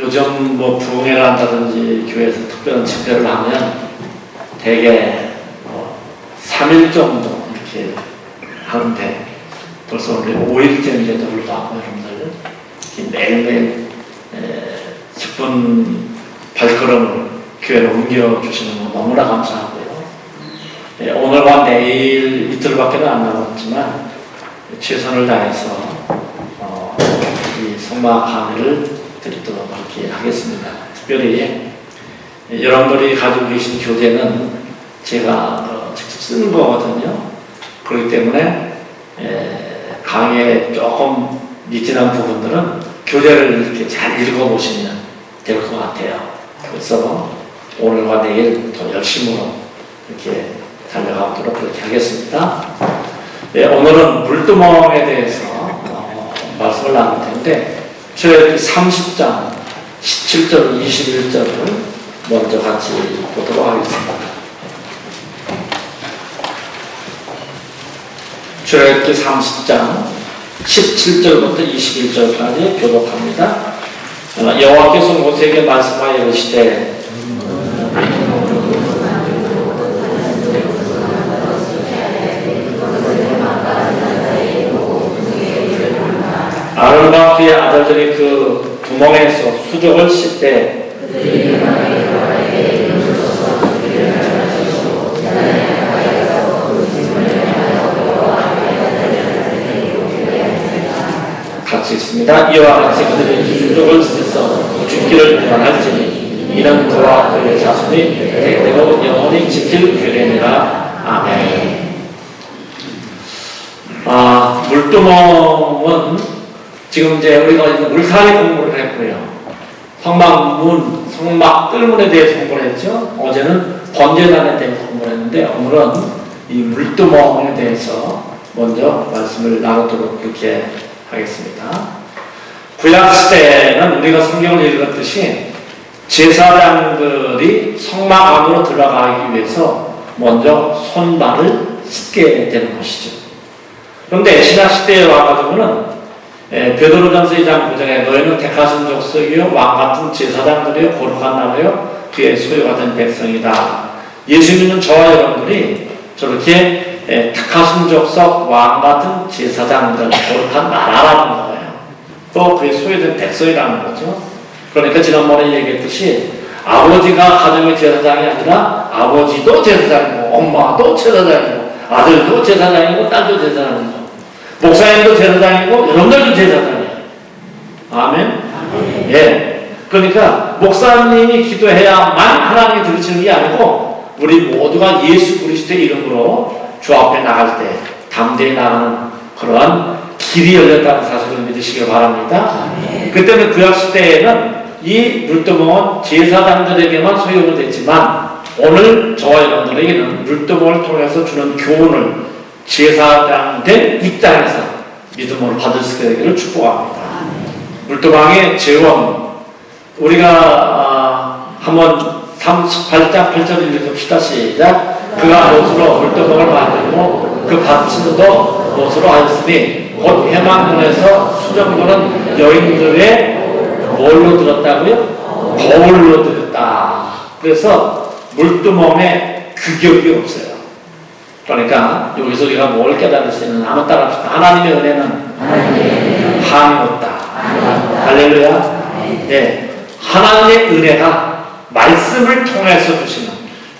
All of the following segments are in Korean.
요즘 뭐 부흥회를 한다든지 교회에서 특별한 집회를 하면 대개 3일 정도 이렇게 하는데 벌써 오늘 5일째인데도 불구하고 여러분들 매일매일 10분 발걸음을 교회로 옮겨주시는 거 너무나 감사하고요. 오늘과 내일 이틀밖에 안 남았지만 최선을 다해서 이 성막 강의를 드리도록 그렇게 하겠습니다. 특별히 여러분들이 가지고 계신 교재는 제가 직접 쓰는 거거든요. 그렇기 때문에 강의에 조금 미진한 부분들은 교재를 이렇게 잘 읽어보시면 될 것 같아요. 그래서 오늘과 내일 더 열심으로 이렇게 달려가도록 그렇게 하겠습니다. 오늘은 물두멍에 대해서 말씀을 나눌 텐데 출애굽기 30장 17절 21절을 먼저 같이 보도록 하겠습니다. 출애굽기 30장 17절부터 21절까지 교독합니다. 여호와께서 모세에게 말씀하여 이르시되 아론과 그의 아들들이 그 구멍에서 수족을 씻 때 같이 있습니다. 이와 같이 그들이 수족을 씻어 죽기를 원할지니 이는 그와 그의 자손이 대대로 영원히 지킬 규례니라. 아멘. 물두멍은 지금 이제 우리가 물타기 공부를 했고요. 성막문, 성막 뜰문에 대해서 공부를 했죠. 어제는 번제단에 대해서 공부를 했는데 오늘은 이 물두멍에 대해서 먼저 말씀을 나누도록 그렇게 하겠습니다. 구약시대에는 우리가 성경을 읽었듯이 제사장들이 성막 안으로 들어가기 위해서 먼저 손발을 씻게 되는 것이죠. 그런데 신약시대에 와가지고는 베드로전서 2장 9절에 너희는 택하신 족속이요 왕같은 제사장들이요 거룩한 나라요 그의 소유가 된 백성이다. 예수님은 저와 여러분들이 저렇게 택하신 족속 왕같은 제사장들 거룩한 나라라는 거예요. 또 그의 소유된 백성이라는 거죠. 그러니까 지난번에 얘기했듯이 아버지가 가정의 제사장이 아니라 아버지도 제사장이고 엄마도 제사장이고 아들도 제사장이고 딸도 제사장이고 목사님도 제사장이고 여러분들도 제사장이에요. 아멘? 예. 그러니까 목사님이 기도해야만 하나님이 들으시는 게 아니고 우리 모두가 예수 그리스도의 이름으로 주 앞에 나갈 때 담대히 나가는 그러한 길이 열렸다는 사실을 믿으시길 바랍니다. 그 때문에 구약시대에는 이 물두멍은 제사장들에게만 소유가 됐지만 오늘 저와 여러분들에게는 물두멍을 통해서 주는 교훈을 제사장된 입장에서 믿음으로 받을 수 있게 되기를 축복합니다. 물두멍의 재원 우리가 한번 38장 8절을 읽읍시다. 시작. 그가 못으로 물두멍을 만들고 그 받침도 못으로 하였으니 곧 해망문에서 수정도는 여인들의 뭘로 들었다고요? 거울로 들었다. 그래서 물두멍에 규격이 없어요. 그러니까 여기서 우리가 뭘 깨달을 수 있는 한번 따라합시다. 하나님의 은혜는 한이 없다. 할렐루야. 네, 하나님의 은혜가 말씀을 통해서 주시는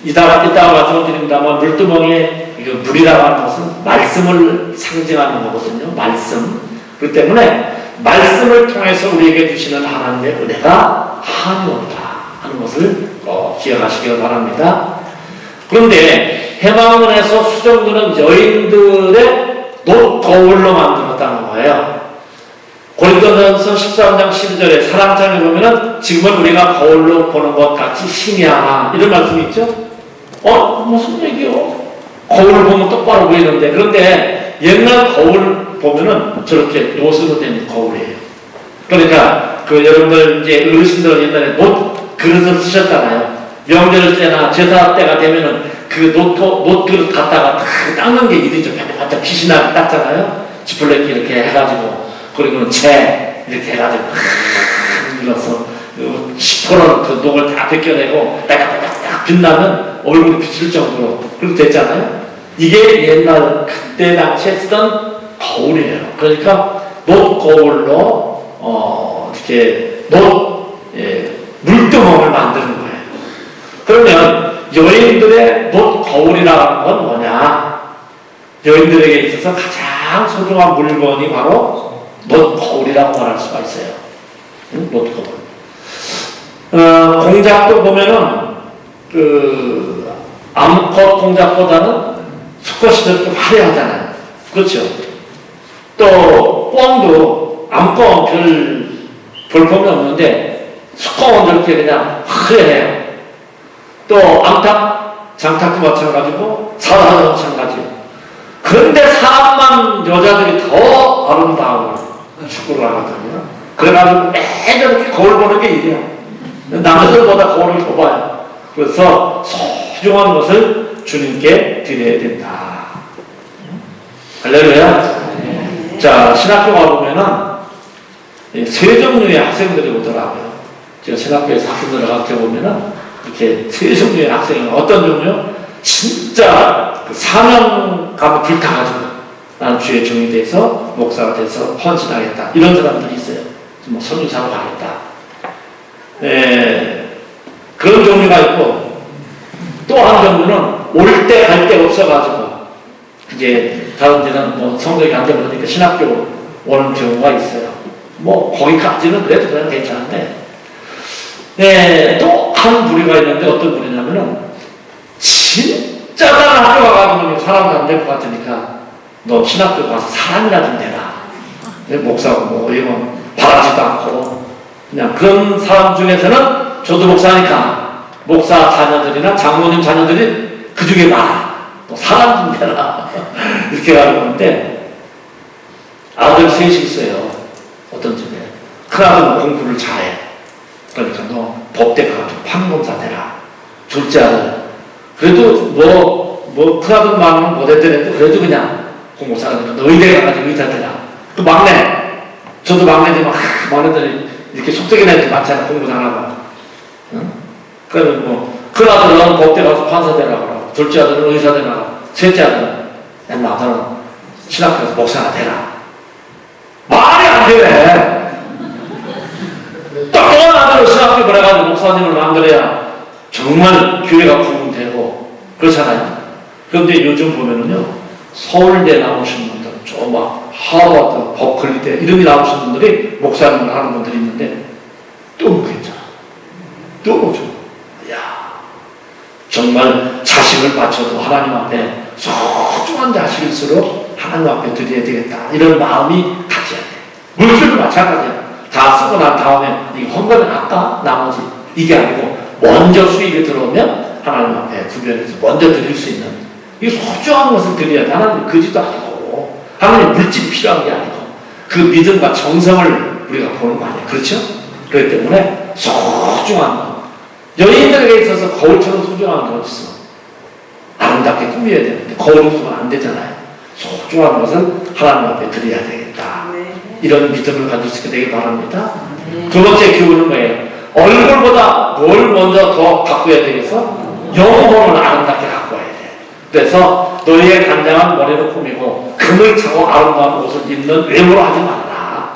이따가 말씀드립니다만 물두멍에 물이라고 하는 것은 말씀을 상징하는 거거든요. 말씀. 그렇기 때문에 말씀을 통해서 우리에게 주시는 하나님의 은혜가 한이 없다 하는 것을 기억하시길 바랍니다. 그런데 해망문에서 수정들은 여인들의 거울로 만들었다는 거예요. 고린도전서 13장 12절에 사랑장에 보면은 지금은 우리가 거울로 보는 것 같이 희미하나 이런 말씀이 있죠. 무슨 얘기요? 거울을 보면 똑바로 보이는데 그런데 옛날 거울 보면은 저렇게 노수로 된 거울이에요. 그러니까 여러분들 이제 어르신들 옛날에 놋 그릇을 쓰셨잖아요. 명절 때나 제사 때가 되면은 그 놋 그릇 갖다가 닦는 게 일이죠. 반짝 빛이 나게 닦잖아요. 지플렉 이렇게 해가지고 그리고는 채 이렇게 해가지고 눌러서 시퍼런 그 녹을 다 벗겨내고 따닥따닥 빛나면 얼굴이 비칠 정도로 그렇게 됐잖아요. 이게 옛날 그때 당시에 쓰던 거울이에요. 그러니까 놋거울로 이렇게 물두멍을 만드는 거예요. 그러면 여인들의 놋거울이라는 건 뭐냐? 여인들에게 있어서 가장 소중한 물건이 바로 놋거울이라고 말할 수가 있어요. 놋거울. 공작도 보면은 그 암컷 공작보다는 수컷이 저렇게 화려하잖아요. 그렇죠? 또 꿩도 암컷 볼품이 없는데 수컷은 저렇게 그냥 화려해요. 또 암탉, 장탉도 마찬가지고 사람도 마찬가지. 그런데 사람만 여자들이 더 아름다운 축구를 하거든요. 그래가지고 매일 저렇게 거울 보는 게 일이야. 남자들보다 거울을 더 봐요. 그래서 소중한 것을 주님께 드려야 된다. 할렐루야. 자, 신학교 가보면은 세 종류의 학생들이 오더라고요. 제가 신학교에서 학생들을 가르쳐보면은 이렇게 세 종류의 학생이 어떤 종류? 진짜 그 사명감을 불타가지고 나는 주의 종이 돼서 목사가 돼서 헌신하겠다. 이런 사람들이 있어요. 뭐 선교사로 가겠다. 그런 종류가 있고 또 한 종류는 올 때 갈 데 없어가지고 이제 다른 데는 뭐 성적이 안 되고 그러니까 신학교 오는 경우가 있어요. 뭐 거기까지는 그래도 그냥 괜찮은데 또 한 부류가 있는데 어떤 부류냐면은 진짜 다른 학교 가가지고 사람도 안 될 것 같으니까 너 신학교 가서 사람이나 좀 되라. 목사고 뭐 이런 바라지도 않고 그냥 그런 사람 중에서는 저도 목사니까 목사 자녀들이나 장로님 자녀들이 그 중에 많아. 또 사람 좀 되라. 이렇게 가는 건데 아들 셋이 있어요. 어떤 집에. 큰아들은 공부를 잘해. 그러니까 너 법대 가가지고 판검사 되라. 둘째 아들 그래도 큰아들만은 못했더라도 그래도 그냥 공부 잘하니까 너 의대 가가지고 의사 되라. 그 막내 저도 막내들 막내들이 이렇게 속썩이는 애들 많잖아. 공부 잘하고. 응? 그러면 뭐 큰아들은 법대 가서 판사 되라고 둘째 아들은 의사 되라고 셋째 아들은 나는 신학교에서 목사가 되라. 말이 안 되네. 똑똑한 아들을 신학교 보내가지고 목사님을 만들어야 정말 교회가 부흥되고 그렇잖아요. 그런데 요즘 보면은요 서울대 나오신 분들 저 막 하버드, 버클리대 이름이 나오신 분들이 목사님을 하는 분들이 있는데 너무 괜찮아. 너무 좋아. 야 정말 자식을 바쳐도 하나님 앞에 소중한 자식일수록 하나님 앞에 드려야 되겠다. 이런 마음이 가져야 돼. 물질도 마찬가지야. 다 쓰고 난 다음에 이거 헌금은 아까 나머지 이게 아니고 먼저 수익이 들어오면 하나님 앞에 구별해서 먼저 드릴 수 있는 이 소중한 것을 드려야 돼. 하나님 거지도 아니고 하나님 물질이 필요한 게 아니고 그 믿음과 정성을 우리가 보는 거 아니에요. 그렇죠? 그렇기 때문에 소중한 것 여인들에게 있어서 거울처럼 소중한 게 어딨어. 아름답게 꾸며야 되는데 거울이 쓰면 안 되잖아요. 소중한 것을 하나님 앞에 드려야 되겠다. 이런 믿음을 가질 수 있게 되길 바랍니다. 두 번째 교훈은 뭐예요? 얼굴보다 뭘 먼저 더 가꾸어야 되겠어? 영혼을 아름답게 가꾸어야 돼. 그래서 너희의 단장한 머리를 꾸미고 금을 차고 아름다운 옷을 입는 외모로 하지 말라.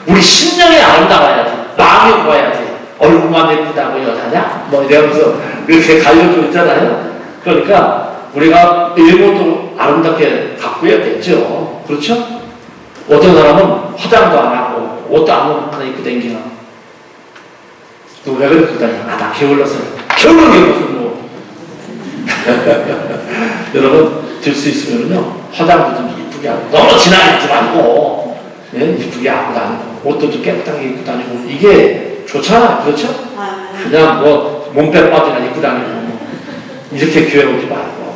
우리 심령이 아름다워야지. 마음이 좋아야지. 얼굴만 예쁘다고 여자냐? 뭐 이러면서 이렇게 갈려져 있잖아요. 그러니까 우리가 외모도 아름답게 가꾸어야 되죠. 그렇죠? 어떤 사람은 화장도 안 하고 옷도 아무거나 입고 다니나 너 왜 그렇게 입고 다니나? 나 게을러서 게을른 게 무슨 뭐 여러분 들 수 있으면요 화장도 좀 이쁘게 하고 너무 진하게 입지 말고 이쁘게 하고 다니고 옷도 좀 깨끗하게 입고 다니고 이게 좋잖아. 그렇죠? 그냥 뭐 몸빼 빠지나 입고 다니고 이렇게 교회 오지 말고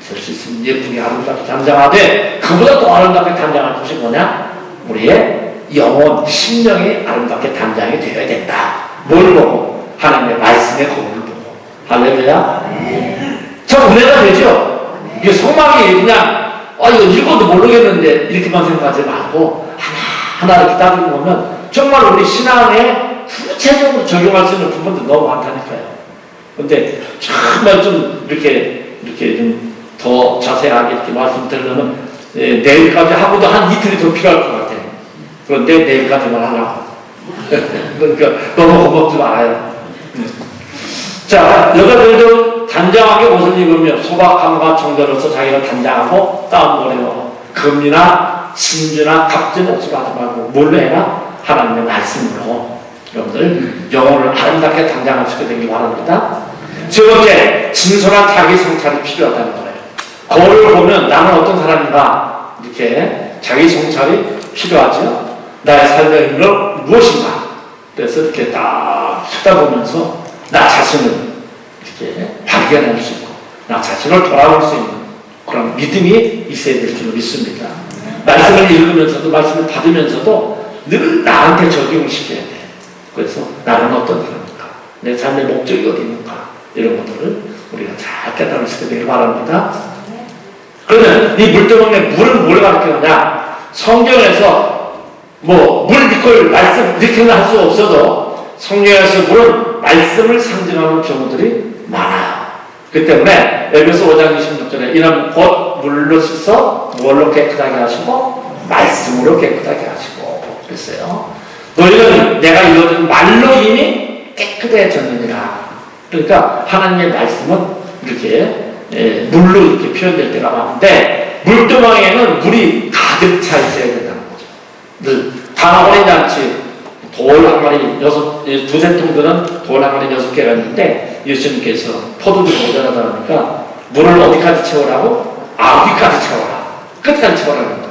될 수 있으면 예쁘게 아름답게 단장하되 그보다 더 아름답게 단장할 것이 뭐냐? 우리의 영혼, 심령이 아름답게 단장이 되어야 된다. 뭘 보고? 하나님의 말씀의 거울을 보고. 할렐루야. 참 은혜가 되죠? 이게 성막이 그냥 이거 읽어도 모르겠는데 이렇게만 생각하지 말고 하나 이렇게 따지고 보면 정말 우리 신앙의 구체적으로 적용할 수 있는 부분도 너무 많다니까요. 근데 정말 좀 이렇게 좀 더 자세하게 이렇게 말씀드리려면 내일까지 하고도 한 이틀이 더 필요할 것 같아요. 그런데 내일까지만 하려고. 그러니까 너무 겁먹지 말아요. 자, 여자들도 단정하게 옷을 입으며 소박함과 정도로서 자기가 단정하고 다운거리고 금이나 진주나 값진 옷을 하지 말고 뭘로 해라? 하나님의 말씀으로 여러분들 영혼을 아름답게 단장할 수 있게 되길 바랍니다. 세 번째, 진솔한 자기 성찰이 필요하다는 거예요. 거울을 보면 나는 어떤 사람인가 이렇게 자기 성찰이 필요하죠. 나의 삶의 의미는 무엇인가. 그래서 이렇게 딱 쳐다보면서 나 자신을 이렇게 발견할 수 있고 나 자신을 돌아볼 수 있는 그런 믿음이 있어야 될 줄 믿습니다. 말씀을 읽으면서도 말씀을 받으면서도 늘 나한테 적용을 시켜야 돼. 그래서 나는 어떤 사람인가, 내 삶의 목적이 어디 있는가, 이런 것들을 우리가 잘 깨달을 수 있게 되길 바랍니다. 그러면 이 물두멍에 물은 뭘 가르치느냐? 성경에서 물 이끌 말씀 이렇게는 할 수 없어도 성경에서 물은 말씀을 상징하는 경우들이 많아요. 그 때문에 에베소 5장 26절에 이는 곧 물로 씻어 뭘로 깨끗하게 하시고 말씀으로 깨끗하게 하시고 그랬어요. 너희는 내가 이루어진 말로 이미 깨끗해졌느니라. 그러니까 하나님의 말씀은 이렇게 물로 이렇게 표현될 때가 많은데 물두멍에는 물이 가득 차 있어야 된다는 거죠. 늘 단어버린 잔치 돌 한 마리 두세 통들은 돌 한 마리 6개가 있는데 예수님께서 포도주 모자라다 하니까 물을 어디까지 채우라고? 위까지 채워라. 끝까지 채워라는 거예요.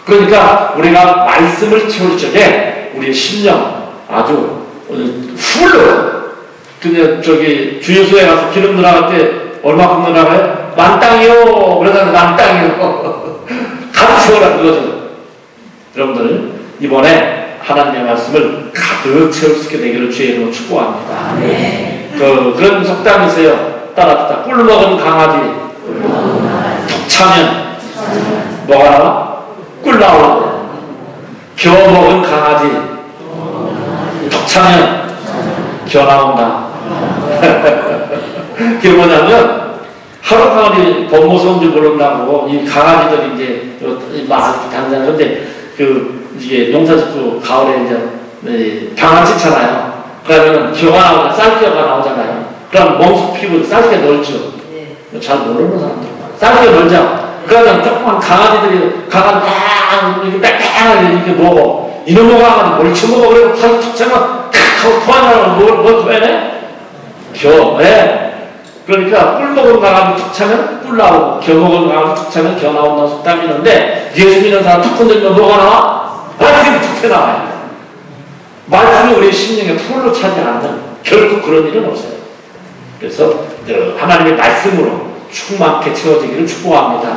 그러니까 우리가 말씀을 채울 적에 우리의 심령 아주 풀로 근데 주유소에 가서 기름 넣어갈 때 얼마큼 넣어가요? 만땅이요. 그러다가 만땅이요. 가득 채워라 그거죠. 여러분들 이번에 하나님의 말씀을 가득 채울 수 있게 되기를 주의 이름으로 축복합니다. 네. 그런 속담이 있어요. 따라합시다. 꿀 먹은 강아지 툭 차면 뭐가 나와? 꿀 나오고. 겨 먹은 강아지 툭 차면 겨 나온다. 그게 뭐냐면 하루 강아지 본모습인 줄 모른다고 이 강아지들이 이제 막 다니잖아요. 근데 이게 농사짓고 가을에 이제 방아 찍잖아요. 그러면 겨가 나오잖아요. 쌀겨가 나오잖아요. 그럼 멍석 피고 쌀겨 넓죠. 잘 모르는 사람들 쌀겨 넓죠. 그러면 조그만 강아지들이 이렇게 빽빽하게 이렇게 먹어. 이놈의 강아지 뭘 쳐먹어. 그래서 팔 툭 차면 하고 토하냐고 뭘 토해내? 겨. 그러니까 꿀 먹은 강아지 툭 차면 꿀 나오고 겨 먹은 강아지 툭 차면 겨 나온다고 속담이 있는데 예수 믿는 사람 툭 건들면 뭐가 나와? 말씀이 툭 튀어나와요. 말씀이 우리 심령에 풀로 차지 않는 결국 그런 일은 없어요. 그래서 하나님의 말씀으로 충만하게 채워지기를 축복합니다.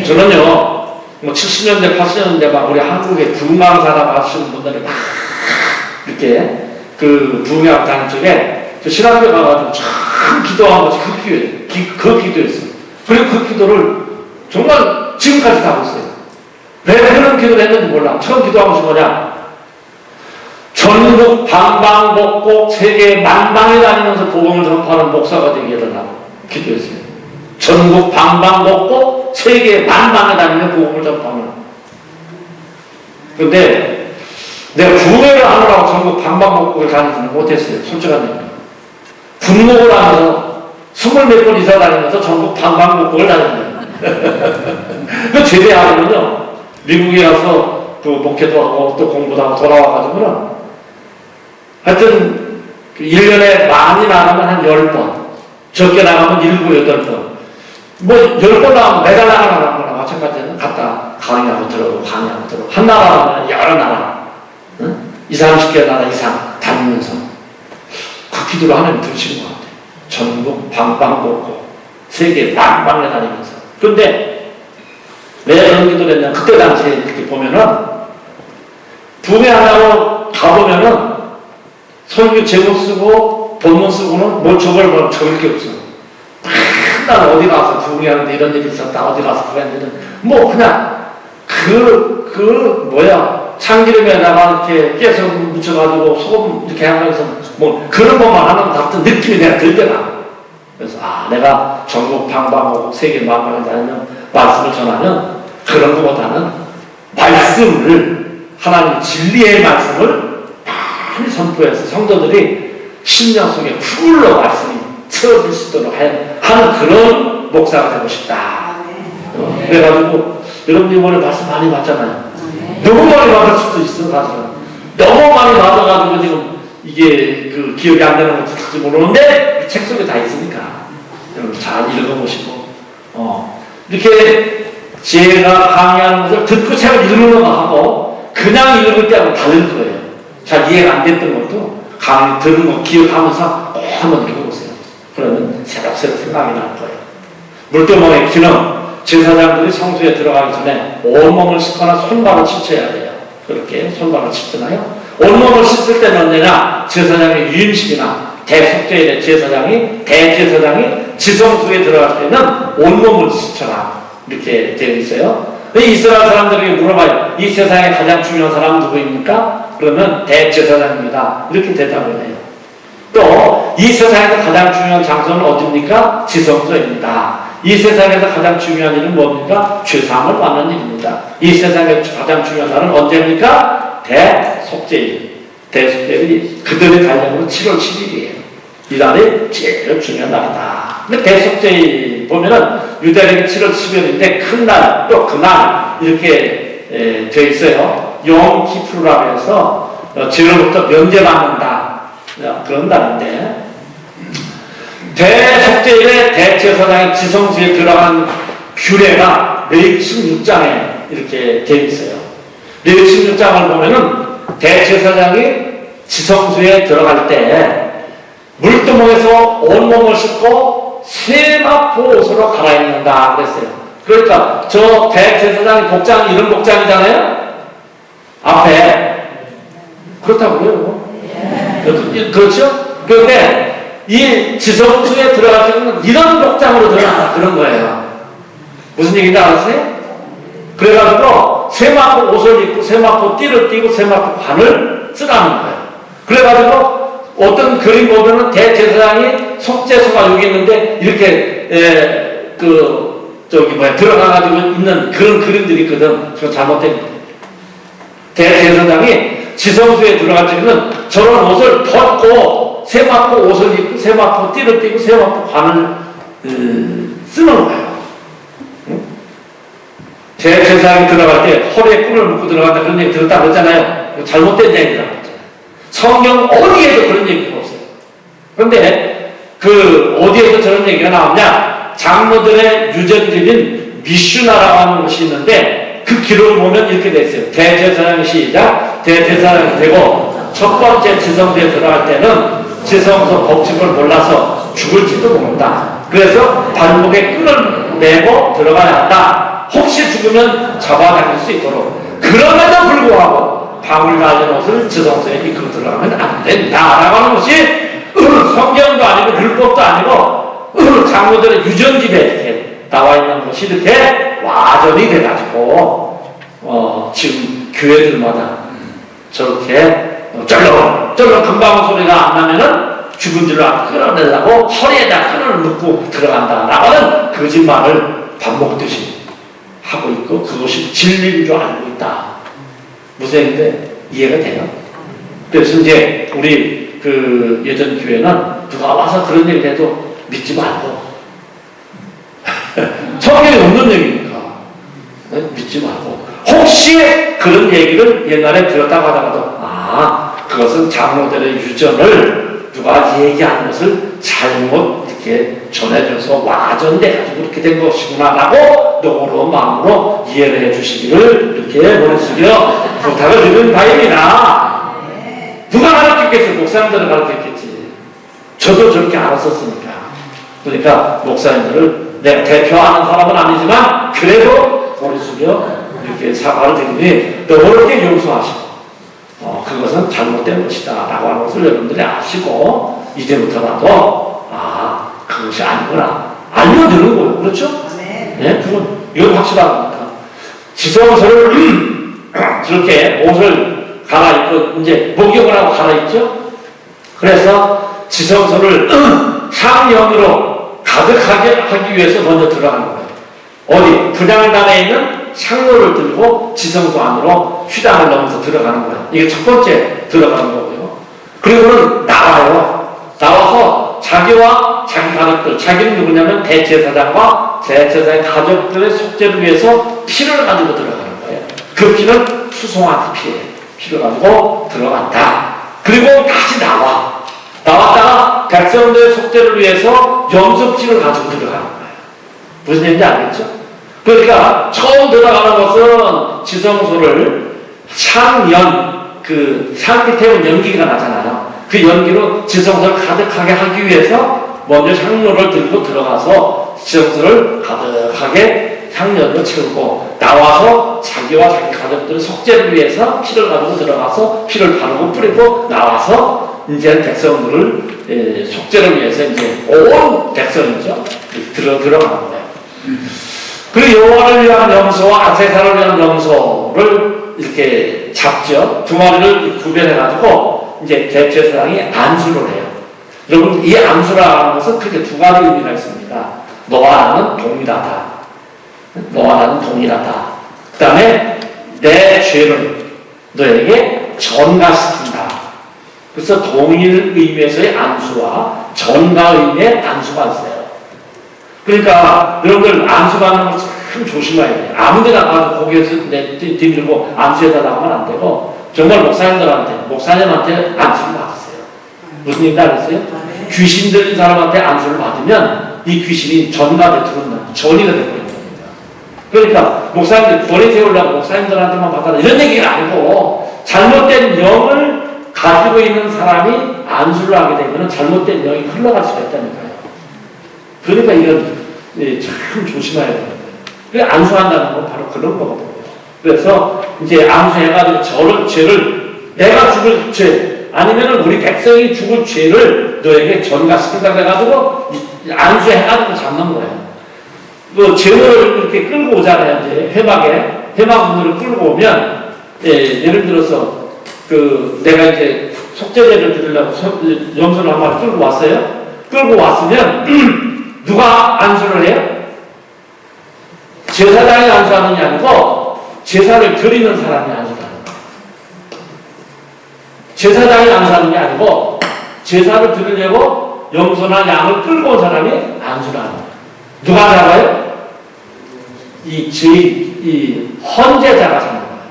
저는요 70년대 80년대 막 우리 한국의 부흥강사라고 하시는 분들이 막 이렇게 그 부흥학 다는 쪽에 저 신학교 가가지고 참 기도한 것이 그 기도였어요. 그리고 그 기도를 정말 지금까지 다 하고 있어요. 왜 그런 기도를 했는지 몰라. 처음 기도한 것이 뭐냐? 전국 방방곡곡 세계 만방에 다니면서 복음을 전파하는 목사가 되게 해달라고 기도했어요. 전국 방방곡곡 세계 만방에 다니는 복음을 전파하는. 근데 내가 부흥회를 하느라고 전국 방방곡곡을 다니지는 못했어요. 솔직한 얘기. 군목을 하면서 20몇 번 이사 다니면서 전국 방방곡곡을 다녔어요. 그 제대하면요 미국에 가서 또 목회도 하고 또 공부도 하고 돌아와가지고는 하여튼 1년에 많이 나가면 한 10번 적게 나가면 7, 8번 10번 나가면 매달 나가는 거나 마찬가지로 갔다 강의하고 들어오고 강의하고 들어오고 한 나라면 여러 나라 20, 30개 나라 이상 다니면서 그 기도를 하나님 들으시는 것 같아요. 전국 방방곡곡 세계 만방에 다니면서. 그런데 왜 그런 기도를 했냐? 그때 당시에 이렇게 보면은 부흥회 하나로 가보면은 설교 제목 쓰고 본문 쓰고는 뭘 적을 게 없어. 난 어디 가서 부흥회 하는데 이런 일이 있었다. 어디 가서 그랬는데 그냥 참기름에다가 이렇게 깨서 묻혀가지고 소금 이렇게 하면서 뭐 그런 것만 하는 것 같은 느낌이 내가 들더라. 그래서 내가 전국 방방곡곡 세계 만방을 다니면 말씀을 전하면 그런 것보다는 말씀을 하나님 진리의 말씀을 많이 선포해서 성도들이 심령 속에 훌러 말씀이 채워질 수 있도록 하는 그런 목사가 되고 싶다. 그래가지고 여러분이 이번에 말씀 많이 받잖아요. 너무 많이 받을 수도 있어 사실은. 너무 많이 받아가지고 지금 이게 그 기억이 안 되는 것도 될지 모르는데 책 속에 다 있으니까 여러분 잘 읽어보시고 이렇게 제가 강의하는 것을 듣고 책을 읽는 거 하고 그냥 읽을 때하고 다를 거예요. 잘 이해가 안 됐던 것도 강의 들은 거 기억하면서 꼭 한번 읽어보세요. 그러면 새록새록 생각이 날 거예요. 물두멍의 기능, 제사장들이 성소에 들어가기 전에 온몸을 씻거나 손발을 씻어야 돼요. 그렇게 손발을 씻잖아요. 온몸을 씻을 때는 언제냐? 제사장의 유임식이나 대속죄일의 대제사장이 지성소에 들어갈 때는 온몸을 씻어라. 이렇게 되어 있어요. 이스라엘 사람들에게 물어봐요. 이 세상에 가장 중요한 사람은 누구입니까? 그러면 대제사장입니다. 이렇게 대답을 해요. 또 이 세상에서 가장 중요한 장소는 어디입니까? 지성소입니다. 이 세상에서 가장 중요한 일은 뭡니까? 죄사함을 받는 일입니다. 이 세상에서 가장 중요한 날은 언제입니까? 대속죄일. 대속죄일이 그들의 달력으로 7월 7일이에요. 이 날이 제일 중요한 날이다. 근데 대속죄일 보면은 유대인에게 7월 10일인데 큰 날, 또 그날 이렇게 되어 있어요. 용 키프루라고 해서 죄로부터 면제받는다. 그런 날인데 대속죄일에 대제사장이 지성소에 들어간 규례가 레위기 16장에 이렇게 되어 있어요. 레위기 16장을 보면은 대제사장이 지성소에 들어갈 때 물두멍에서 온몸을 씻고 세마포 옷으로 갈아입는다 그랬어요. 그러니까 저 대제사장이 복장이 이런 복장이잖아요. 앞에 그렇다고요. 그렇죠? 그런데 이 지성소에 들어갈 때는 이런 복장으로 들어간다 그런 거예요. 무슨 얘기인지 알았어요? 그래가지고 세마포 옷을 입고 세마포 띠를 띠고 세마포 관을 쓰라는 거예요. 그래가지고 어떤 그림 보면은 대제사장이 속죄소가 여기 있는데 이렇게 들어가가지고 있는 그런 그림들이 있거든. 그거 잘못된 거예요. 대제사장이 지성소에 들어갈 때는 저런 옷을 벗고 세마포 옷을 입고 세마포 띠를 띠고 세마포 관을 쓰는 거예요. 대제사장이 들어갈 때 허리에 끈을 묶고 들어간다 그런 얘기 들었다 그랬잖아요. 잘못된 얘기라고 했잖아요. 성경 어디에도 그런 얘기가 없어요. 그런데 어디에서 저런 얘기가 나오냐? 장로들의 유전집인 미슈나라고 하는 곳이 있는데 그 기록을 보면 이렇게 돼 있어요. 대제사장이 시작. 대제사장이 되고 첫 번째 지성소에 들어갈 때는 지성소 법칙을 몰라서 죽을지도 모른다. 그래서 발목에 끈을 매고 들어가야 한다. 혹시 죽으면 잡아당길 수 있도록. 그럼에도 불구하고 방울 달린 옷을 지성소에 입고 들어가면 안 된다라고 하는 것이 성경도 아니고 율법도 아니고 장로들의 유전집에 이렇게 나와 있는 것이 이렇게 와전이 돼가지고 지금 교회들마다 저렇게 쩔렁 금방 소리가 안 나면은 죽은 줄 알고 끌어내려고 허리에다 끈을 묶고 들어간다라고 하는 거짓말을 밥 먹듯이 하고 있고 그것이 진리인 줄 알고 있다. 무슨 얘기인데 이해가 돼요? 그래서 이제 우리 예전 교회는 누가 와서 그런 얘기를 해도 믿지 말고 성경에 없는 얘기니까 믿지 말고 혹시 그런 얘기를 옛날에 들었다고 하다가도 그것은 장로들의 유전을 누가 얘기하는 것을 잘못 이렇게 전해줘서 와전돼가지고 이렇게 된 것이구나라고 노고로 마음으로 이해를 해주시기를 이렇게 머릿속에 부탁을 드리는 바입니다. 누가 가르쳤겠어요? 목사님들은 가르쳤겠지. 저도 저렇게 알았었으니까. 그러니까 목사님들을 내가 대표하는 사람은 아니지만 그래도 머릿속에 이렇게 사과를 드리니 너그럽게 용서하시고 그것은 잘못된 것이다 라고 하는 것을 여러분들이 아시고 이제부터라도 그것이 아니구나 알려드는 거예요. 그렇죠? 네, 그건 이건 확실한 겁니다. 지성소를 그렇게 옷을 갈아입고 이제 목욕을 하고 갈아입죠. 그래서 지성소를 향연으로 가득하게 하기 위해서 먼저 들어가는 거예요. 어디? 분향단에 있는 향로를 들고 지성소 안으로 휘장을 넘어서 들어가는 거예요. 이게 첫 번째 들어가는 거고요. 그리고는 나와요. 나와서 자기와 자기 가족들, 자기는 누구냐면 대제사장과 대제사장의 가족들의 속죄를 위해서 피를 가지고 들어가는 거예요. 그 피는 수송아지 피예요. 피를 가지고 들어간다. 그리고 다시 나와. 나왔다가 백성들의 속죄를 위해서 염소피를 가지고 들어가는 거예요. 무슨 얘기인지 알겠죠? 그러니까 처음 들어가는 것은 지성소를 향 밑에 연기가 나잖아요. 그 연기로 지성소를 가득하게 하기 위해서 먼저 향로를 들고 들어가서 지성소를 가득하게 향연으로 채우고 나와서 자기와 자기 가족들의 속죄를 위해서 피를 가지고 들어가서 피를 바르고 뿌리고 나와서 이제 백성들을 속죄를 위해서 이제 온 백성이죠. 들어가는 거예요. 그리고 여호와를 위한 염소와 아세사를 위한 염소를 이렇게 잡죠. 두 마리를 구별해가지고 이제 대제사장이 안수를 해요. 여러분 이 안수라는 것은 크게 두 가지 의미가 있습니다. 너와 나는 동일하다. 너와 나는 동일하다. 그 다음에 내 죄를 너에게 전가시킨다. 그래서 동일 의미에서의 안수와 전가 의미의 안수가 있어요. 그러니까 여러분들 안수받는 걸 참 조심해야 돼요. 아무데나 가도 거기에서 뒤밀고 안수에다 나오면 안 되고 정말 목사님한테 안수를 받으세요. 무슨 얘기인지 알겠어요? 귀신 들린 사람한테 안수를 받으면 이 귀신이 전가 되는 전이가 되거든요. 그러니까 목사님들 권위 세우려고 목사님들한테만 받아라 이런 얘기가 아니고 잘못된 영을 가지고 있는 사람이 안수를 하게 되면 잘못된 영이 흘러갈 수가 있다니까요. 그러니까 이건 참 조심해야 돼요. 안수한다는 건 바로 그런 거거든요. 그래서 이제 안수해가지고 죄를 내가 죽을 죄 아니면은 우리 백성이 죽을 죄를 너에게 전가시킨다 해가지고 안수해가지고 잡는 거예요. 그 재물을 이렇게 끌고 오잖아요. 이제 회막문을 끌고 오면 예를 들어서 내가 이제 속죄제를 드리려고 염소를 한 마리 끌고 왔어요. 끌고 왔으면 누가 안수를 해요? 제사장이 안수하는 게 아니고 제사를 드리는 사람이 안수하는 거예요. 제사장이 안수하는 게 아니고 제사를 드리려고 염소나 양을 끌고 온 사람이 안수를 하는 거예요. 누가 잡아요? 이 헌제자가 잡는 거예요.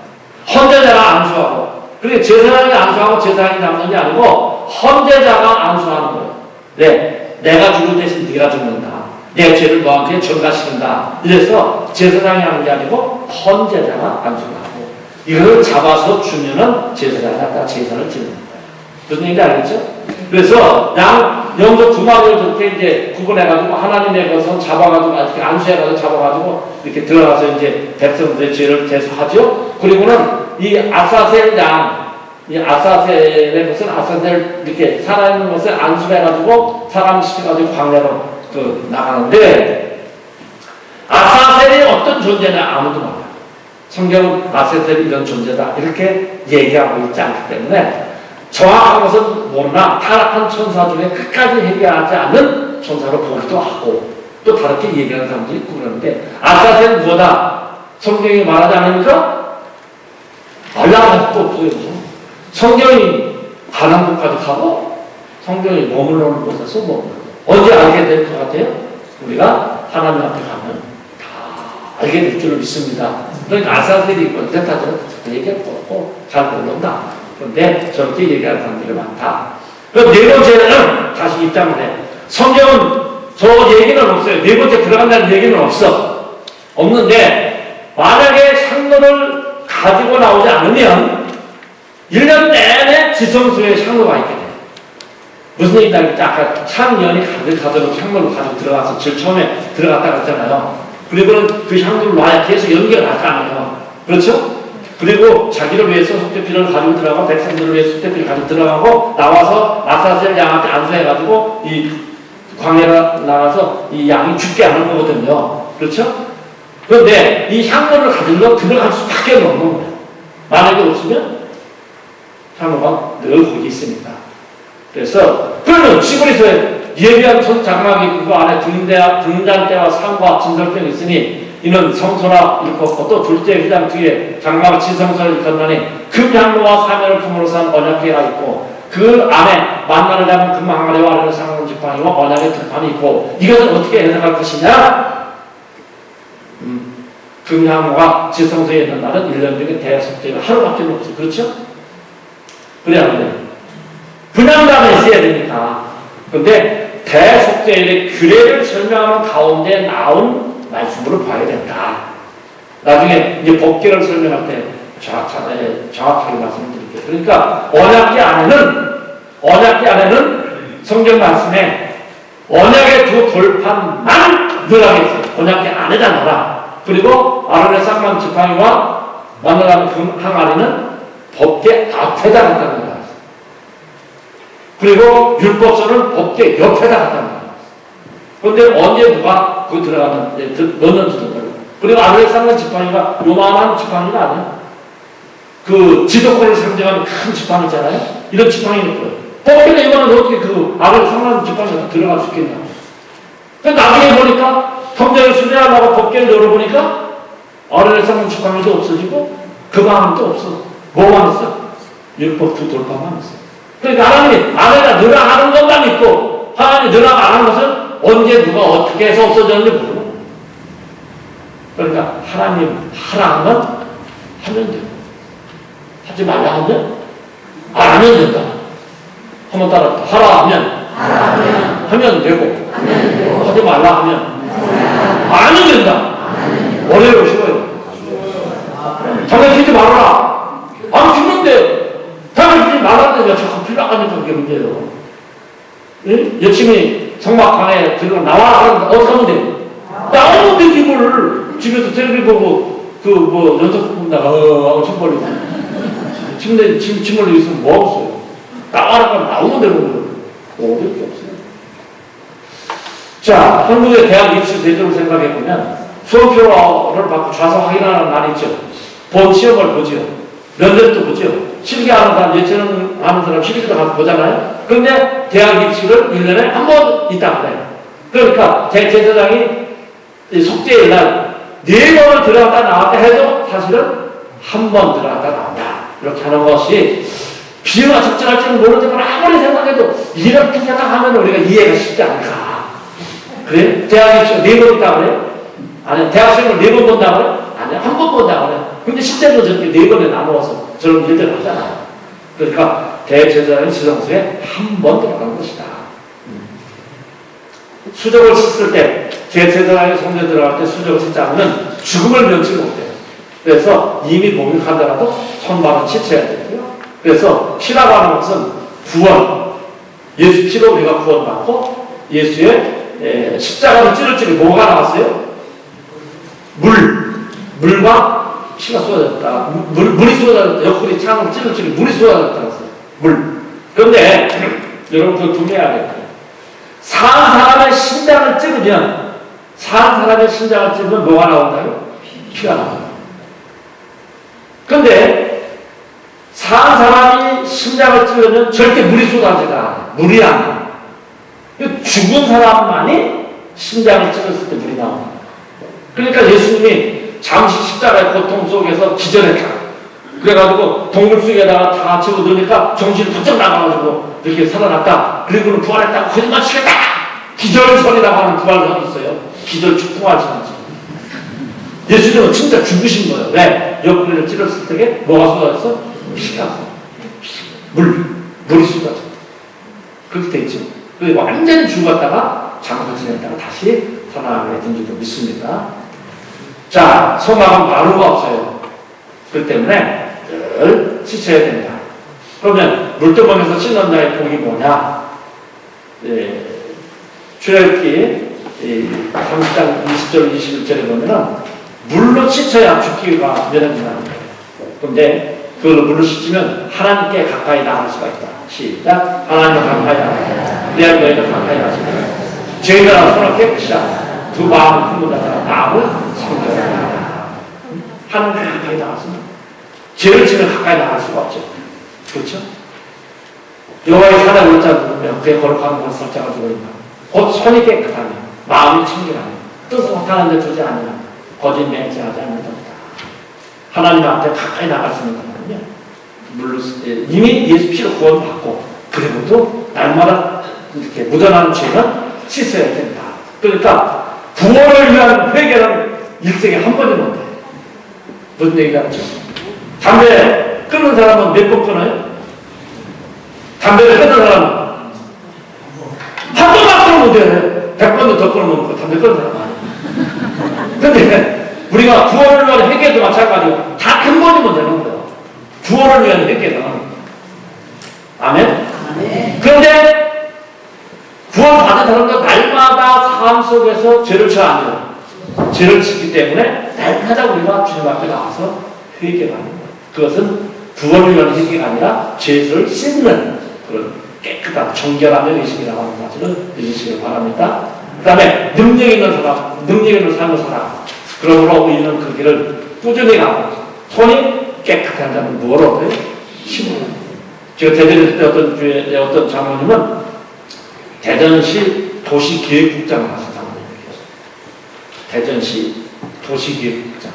헌제자가 안수하고 그게 제사장이 안수하고 제사장이 잡는 게 아니고 헌제자가 안수하는 거예요. 네, 내가 죽을 대신 네가 죽는다. 내 죄를 너한테 전가시킨다. 이래서 제사장이 하는 게 아니고 헌제자가 안수를 하고 이걸 잡아서 주면은 제사장이 갖다 제사를 지는 거예요. 무슨 얘기인지 알겠죠? 그래서 염소 두 마리를 저렇게 이제 구분해가지고 하나님의 것은 잡아가지고 이렇게 안수해가지고 잡아가지고 이렇게 들어가서 이제 백성들의 죄를 대수하죠. 그리고는 이 아사셀 아사셀의 것은 아사셀 이렇게 살아있는 것을 안수해가지고 사람 시켜가지고 광야로 나가는데 아사셀이 어떤 존재냐 아무도 몰라요. 성경은 아사셀이 이런 존재다 이렇게 얘기하고 있지 않기 때문에 정확한 것은 모르나 타락한 천사 중에 끝까지 회개하지 않는 천사로 보기도 하고 또 다르게 얘기하는 사람도 있고 그러는데 아사셀은 뭐다? 성경이 말하지 않으니까 말라고 또 없어요. 성경이 가는 곳까지 가고 성경이 머물러는 곳에서 머물러. 언제 알게 될 것 같아요? 우리가 하나님 앞에 가면 다 알게 될 줄을 믿습니다. 그러니까 아사셀이 언제 다 얘기했고 잘 모른다. 그런데 저렇게 얘기하는 사람들이 많다. 그럼 네 번째는 다시 입장을 해. 성경은 저 얘기는 없어요. 네 번째 들어간다는 얘기는 없어. 없는데 만약에 향로를 가지고 나오지 않으면 1년 내내 지성소에 향로가 있게 돼요. 무슨 얘기인지 알겠죠? 아까 향연이 가득하도록 향로를 가지고 들어가서 제일 처음에 들어갔다 갔잖아요. 그리고는 그 향로를 놔야 계속 연기가 나잖아요. 그렇죠? 그리고 자기를 위해서 속죄피를 가지고 들어가고 백성들을 위해서 속죄피를 가지고 들어가고 나와서 아사셀 양한테 안수해가지고 이 광야로 나가서 이 양이 죽게 하는 거거든요. 그렇죠? 그런데 이 향로를 가지고 들어갈 수밖에 없는 거예요. 만약에 없으면 향로가 늘 거기 있습니다. 그래서 그러면 시골에서 예비한 장막이 그거 안에 등잔대와 상과 진설병이 있으니 이는 성소라 일컫고 또 둘째 휘장 뒤에 장막 지성소를 일컫나니 금향로와 사면을 품으로 산 언약궤가 있고 그 안에 만나를 담은 금항아리와 아래는 상은 지팡이와 언약의 등판이 있고 이것은 어떻게 해석할 것이냐? 금향로가 지성소에 있는 날은 1년 중에 대속죄가 하루밖에 없어. 그렇죠? 그래야 하는데 분양단에 있어야 되니까. 근데 대속죄의 규례를 설명하는 가운데 나온 말씀으로 봐야 된다. 나중에 이제 법계를 설명할 때 정확하게 말씀드릴게요. 그러니까 언약궤 안에는 성경 말씀에 언약의 두 돌판만 늘어나게 있어요. 언약궤 안에다 넣어라. 그리고 아론의 쌍만 지팡이와 만나는 금 항아리는 법궤 앞에다 갖다 놓는다. 그리고 율법서는 법궤 옆에다 갖다 놓는다. 그런데 언제 누가 그 넣는지도 모르고. 그리고 아론의 쌍만 지팡이가 요만한 지팡이가 아니야. 그 지도권을 상징하는 큰 지팡이잖아요. 이런 지팡이는 거예요. 법궤에 이거는 어떻게 그 아론의 쌍만 지팡이가 들어갈 수 있겠냐. 나중에 보니까 성전을 수리하려고 법궤를 열어보니까 아론의 쌍만 지팡이도 없어지고 금항도 없어. 뭐만 있어? 율법 두 돌파만 있어. 그러니까 하나님이 안에다 넣으라 하는 것만 있고 하나님이 넣으라 안 하는 것은 언제 누가 어떻게 해서 없어졌는지 모르고. 그러니까 하나님 하라 하면 하면 돼. 하지 말라 하면 안 하면 된다. 한번 따라 하라 하면 하면 되고 하지 말라 하면 안 하면 된다. 어려워 쉬워요. 장난 치지 말아라. 안 죽는데 장난 치지 말았는데 자꾸 필요하니까 그게 문제예요. 예? 여친이 성막방에 들어 나와 어떻게 하면 돼? 나오면 되지 뭘. 집에서 텔레비 보고 연속 본다가 하고 침 벌리고 침대 침 벌리고 있으면 뭐 없어요. 나와라 나오면 되는 거예요. 어려울 게 없어요. 자, 한국의 대학 입시 제도를 생각해보면 수험표를 받고 좌석 확인하는 날이 있죠. 본 시험을 보죠. 면접도 보죠. 실기하는 사람, 예체능 하는 사람 실기도 가서 보잖아요. 그런데 대학 입시를 1년에 한 번 있다 그래요. 그러니까 제 제사장이 속죄의 날 4번을 들어갔다 나왔다 해도 사실은 한 번 들어갔다 나온다. 이렇게 하는 것이 비유가 적절할지는 모르지만 아무리 생각해도 이렇게 생각하면 우리가 이해가 쉽지 않을까. 그래? 대학 입시가 4번 있다 그래요? 아니, 대학 시험을 4번 본다 그래요? 아니, 한 번 본다 그래요? 근데 실제로 저렇게 4번에 나누어서 저런 일들을 하잖아요. 그러니까 대제사장의 지성소에 한 번 들어간 것이다. 수족을 씻을 때 대제사장의 성전에 들어갈 때 수족을 씻지 않으면 죽음을 면치 못해요. 그래서 이미 목욕하더라도 손발은 씻어야 되고요. 그래서 피라고 하는 것은 구원, 예수 피로 우리가 구원받고 예수의 십자가로 찌를 적에 뭐가 나왔어요? 물과 피가 쏟아졌다. 물이 쏟아졌다. 옆구리 창을 찌를 적에 물이 쏟아졌다. 물. 그런데 여러분 그거 분명해야겠다. 산 사람의 심장을 찌르면 뭐가 나온다요? 피가 나온다. 그런데 산 사람이 심장을 찌르면 절대 물이 쏟아지지 않아요. 물이 안 나요. 죽은 사람만이 심장을 찌르을 때 물이 나옵니다. 그러니까 예수님이 잠시 십자가의 고통 속에서 기절했다. 그래가지고 동물 속에다가 다 집어넣으니까 정신이 부쩍 나가가지고 이렇게 살아났다. 그리고는 부활했다고 거짓말 치겠다. 기절설이라고 하는 부활설이 있어요. 기절 축풍하지 않지. 예수님은 진짜 죽으신 거예요. 왜? 옆구리를 찔렀을 때 뭐가 쏟아졌어? 피가 물이 쏟아져. 그렇게 돼 있죠. 그래서 완전히 죽었다가 장사 지냈다가 다시 살아나게 된 줄도 믿습니다. 자, 성막은 마루가 없어요. 그렇기 때문에 늘 씻어야 됩니다. 그러면 물두멍에서 씻는 자의 복이 뭐냐? 출애굽기 30장 20절 21절에 보면은 물로 씻어야 죽기가 면역된다는 거예요. 그런데 그걸로 물로 씻으면 하나님께 가까이 나갈 수가 있다. 시작. 하나님과 가까이 나가라. 내 너희가 가까이 나가라. 죄인들아 손을 깨끗이 하라. 두 마음을 품고다가 마음을 성결하라. 하나님께 가까이 나갔습니다. 죄를 지면 가까이 나갈 수가 없죠. 그렇죠? 여호와의 산에 올자 누르면 그의 거룩한 곳을 설정을 두르니까 곧 손이 깨끗하며 마음이 청결하며 뜻을 허탄한 데 두지 않으면 거짓 맹세하지 않는답니다. 하나님 앞에 가까이 나갈 수 있는 거는요, 물론 이미 예수 피로 구원받고 그리고도 날마다 이렇게 묻어나는 죄는 씻어야 된다. 그러니까 구원을 위한 회개는 일생에 한 번이면 돼. 무슨 얘기가 있죠? 담배 끊는 사람은 몇 번 끊어요? 담배를 끊는 사람은 한 번만 끊으면 돼. 100번도 더 끊으면 담배 끊는 사람 아니야. 근데 우리가 구원을 위한 회개도 마찬가지고 다 한 번이면 되는 거예요. 구원을 위한 회개는. 아멘? 그런데 구원받은 사람도 날마다 삶 속에서 죄를 져 아니에요. 죄를 짓기 때문에 날마다 우리가 주님 앞에 나와서 회개를 하는 거예요. 그것은 구원을 위한 회개가 아니라 죄를 씻는 그런 깨끗한 정결함의 의식이라고 하는 사실을 믿으시길 바랍니다. 그 다음에 능력 있는 사람, 능력 있는 삶을 살아. 그러므로 우리는 그 길을 꾸준히 가고 손이 깨끗한 자는 무엇을 얻어요? 힘을. 제가 대전에 있을 때 어떤 주에 어떤 장로님은 대전시 도시기획국장을 하신 장로님이었어요. 대전시 도시기획국장.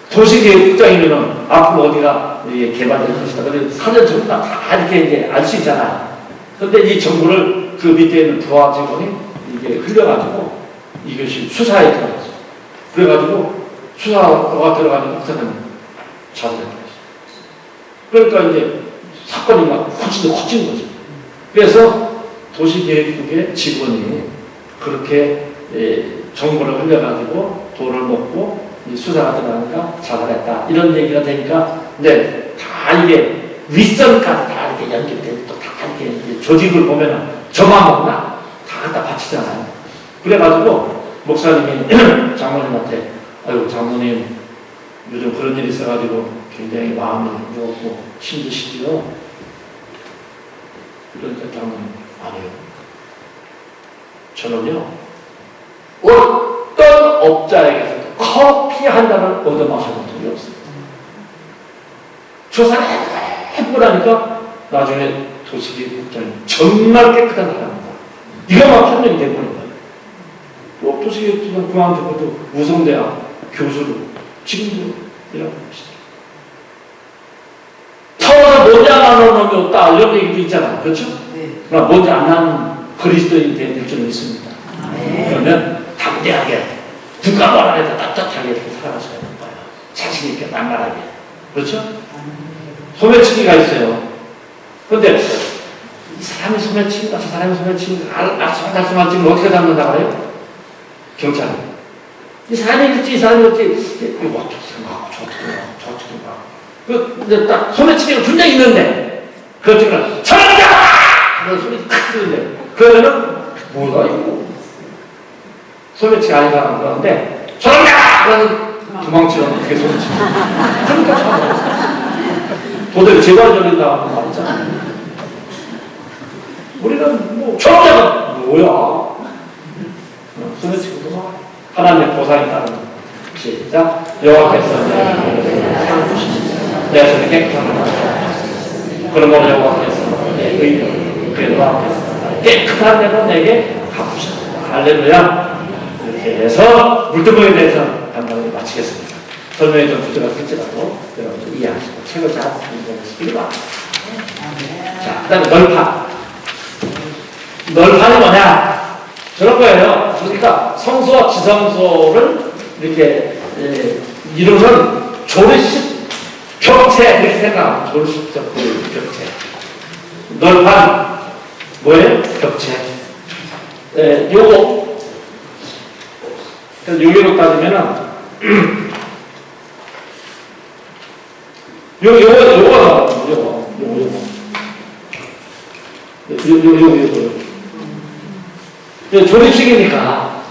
도시기획국장이면은 앞으로 어디가 개발될 것이다. 그런데 사전 전부 다 이렇게 이제 알 수 있잖아요. 그런데 이 정보를 그 밑에 있는 부하 직원이 이게 흘려가지고 이것이 수사에 들어갔어요. 그래가지고 수사가 들어가니까 그 사람이 자살했어요. 그러니까 이제 사건이 막 커진 거죠. 그래서 도시계획국의 직원이 그렇게 정보를 흘려가지고 돈을 먹고 수사가 들어가니까 자살했다. 이런 얘기가 되니까, 근데 다 이게 윗선까지 다 이렇게 연결되고 또 다 이렇게 조직을 보면은 저만 먹나? 다 갖다 바치잖아요. 그래가지고 목사님이 장모님한테, 아유, 장모님 요즘 그런 일이 있어가지고 굉장히 마음이 무겁고 힘드시지요? 그러니까 장모님, 아니요. 저는요, 어떤 업자에게서 커피 한 잔을 얻어 마셔본 적이 없습니다. 조사를 해보고 나니까 나중에 도시계획국장이 정말 깨끗한 사람입니다. 이거만 판명이 돼버린 거예요. 또 도시계획국장 그만두고도 우성대학 교수로 지금도 일하고 계시죠. 타워서 뭔지 안 하는 놈이 없다 이런 얘기도 있잖아요. 그렇죠? 그러나 뭔지 안 하는 그리스도인이 될 줄 믿습니다. 그러면 담대하게 누가 뭐라 해도 따뜻하게 이렇게 살아가셔야 되는 거예요. 자신있게 만만하게. 그렇죠? 소매치기가 있어요. 그런데 이 사람이 소매치기다, 저 사람이 소매치기다, 알쏭달쏭한 찍으면 어떻게 잡는다고 해요? 경찰이. 이 사람이 그렇지, 이 사람이 그렇지, 이거 어떻게 생각하고, 저렇게 생각하고. 근데 딱 소매치기가 분명히 있는데, 그걸 찍으면, 저런다! 그런 소리 탁 뜨는데, 그러면은, 뭐가 이거? 소매치기 아닌 사람 그러는데, 저런다! 그러면 도망치면 그게 소매치기. 그러니까 저런다. 도대체 재발 저린다고 하는 말 있잖아요. 우리는 뭐, 저런다가 뭐야? 소매치기도 막 하나님의 보상이 따르는 시작. 여호와께서 내 손에 깨끗한 그러므로 여호와께서 내 의를 그의 앞에서 깨끗한 대로 내게 갚으셨다. 할렐루야. 이렇게 해서 물두멍에 대해서 간단하게 마치겠습니다. 설명이 좀 부족할지라도 여러분들 이해하시고 책을 잘 공부하시기 바랍니다. 자, 그 다음에 널판. 널판이 뭐냐? 저런 거예요. 그러니까 성소와 지성소를 이렇게 이루는 조리식 벽체 이렇게 생각하면 조리식적 벽체. 널판 뭐예요? 벽체. 요거 여기로 따지면은 요거 조립식이니까.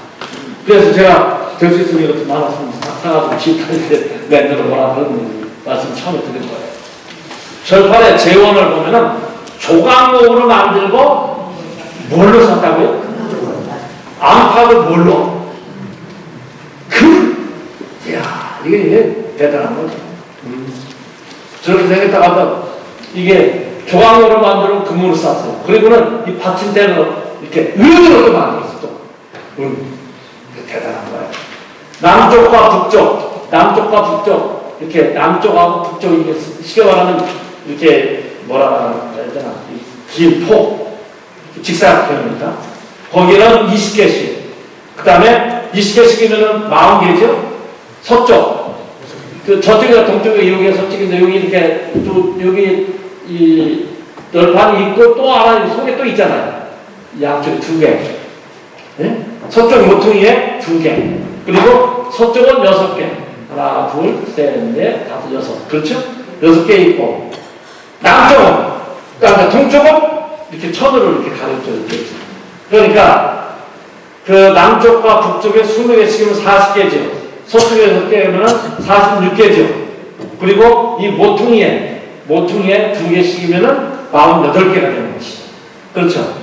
그래서 제가 될 수 있으면 이것도 많았으면 사가지고 집탈때 맨들어 보라 그런 말씀 처음에 드린 거예요. 절판의 재원을 보면은 조각목으로 만들고 뭘로 샀다고요? 안팎을 뭘로? 이야, 이게 대단한 거죠. 저렇게 생겼다가 이게 조각으로 만들어 금으로 쌌어요. 그리고는 이 받침대로 이렇게 은으로 만들었어 또. 대단한 거예요. 남쪽과 북쪽 이렇게 남쪽하고 북쪽 이게 쉽게 말하면 이렇게 뭐라 해야 되나 긴 폭 직사각형입니다. 거기는 20개씩. 그 다음에 20개씩이면은 40개죠. 서쪽. 그 저쪽이나 동쪽에 여기가 서쪽인데 여기 이렇게 또 여기 이 널판이 있고 또 하나 속에 또 있잖아요. 양쪽에 2개. 네? 서쪽 모퉁이에 2개. 그리고 서쪽은 6개. 하나, 둘, 셋, 넷, 다섯, 여섯. 그렇죠? 6개 있고. 남쪽은, 그러니까 동쪽은 이렇게 천으로 이렇게 가려져 있죠. 그러니까 그 남쪽과 북쪽에 20개씩이면 40개죠. 서쪽에 6개면 46개죠. 그리고 이 모퉁이에 2개씩이면 48개가 되는 것이죠. 그렇죠?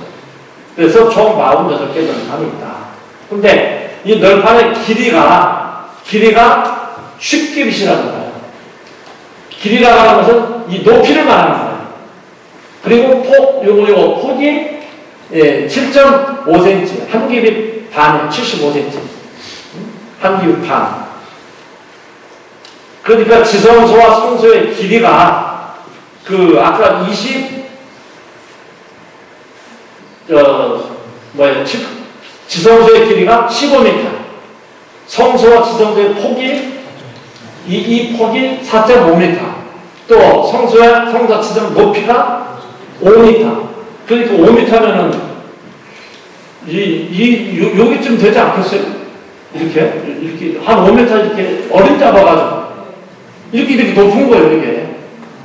그래서 총 48개 널판이 있다. 근데 이 널판의 길이가 10규빗이라는 거예요. 길이라고 하는 것은 이 높이를 말하는 거예요. 그리고 폭이 7.5cm, 한 규빗 반에 75cm. 한 규빗 반. 그러니까 지성소와 성소의 길이가 아까 지성소의 길이가 15m. 성소와 지성소의 폭이 이 폭이 4.5m. 또 성소와 지성 높이가 5m. 그러니까 5m면은 여기쯤 되지 않겠어요? 이렇게 한 5m 이렇게 어림 잡아가지고 이렇게 높은 거예요, 이게.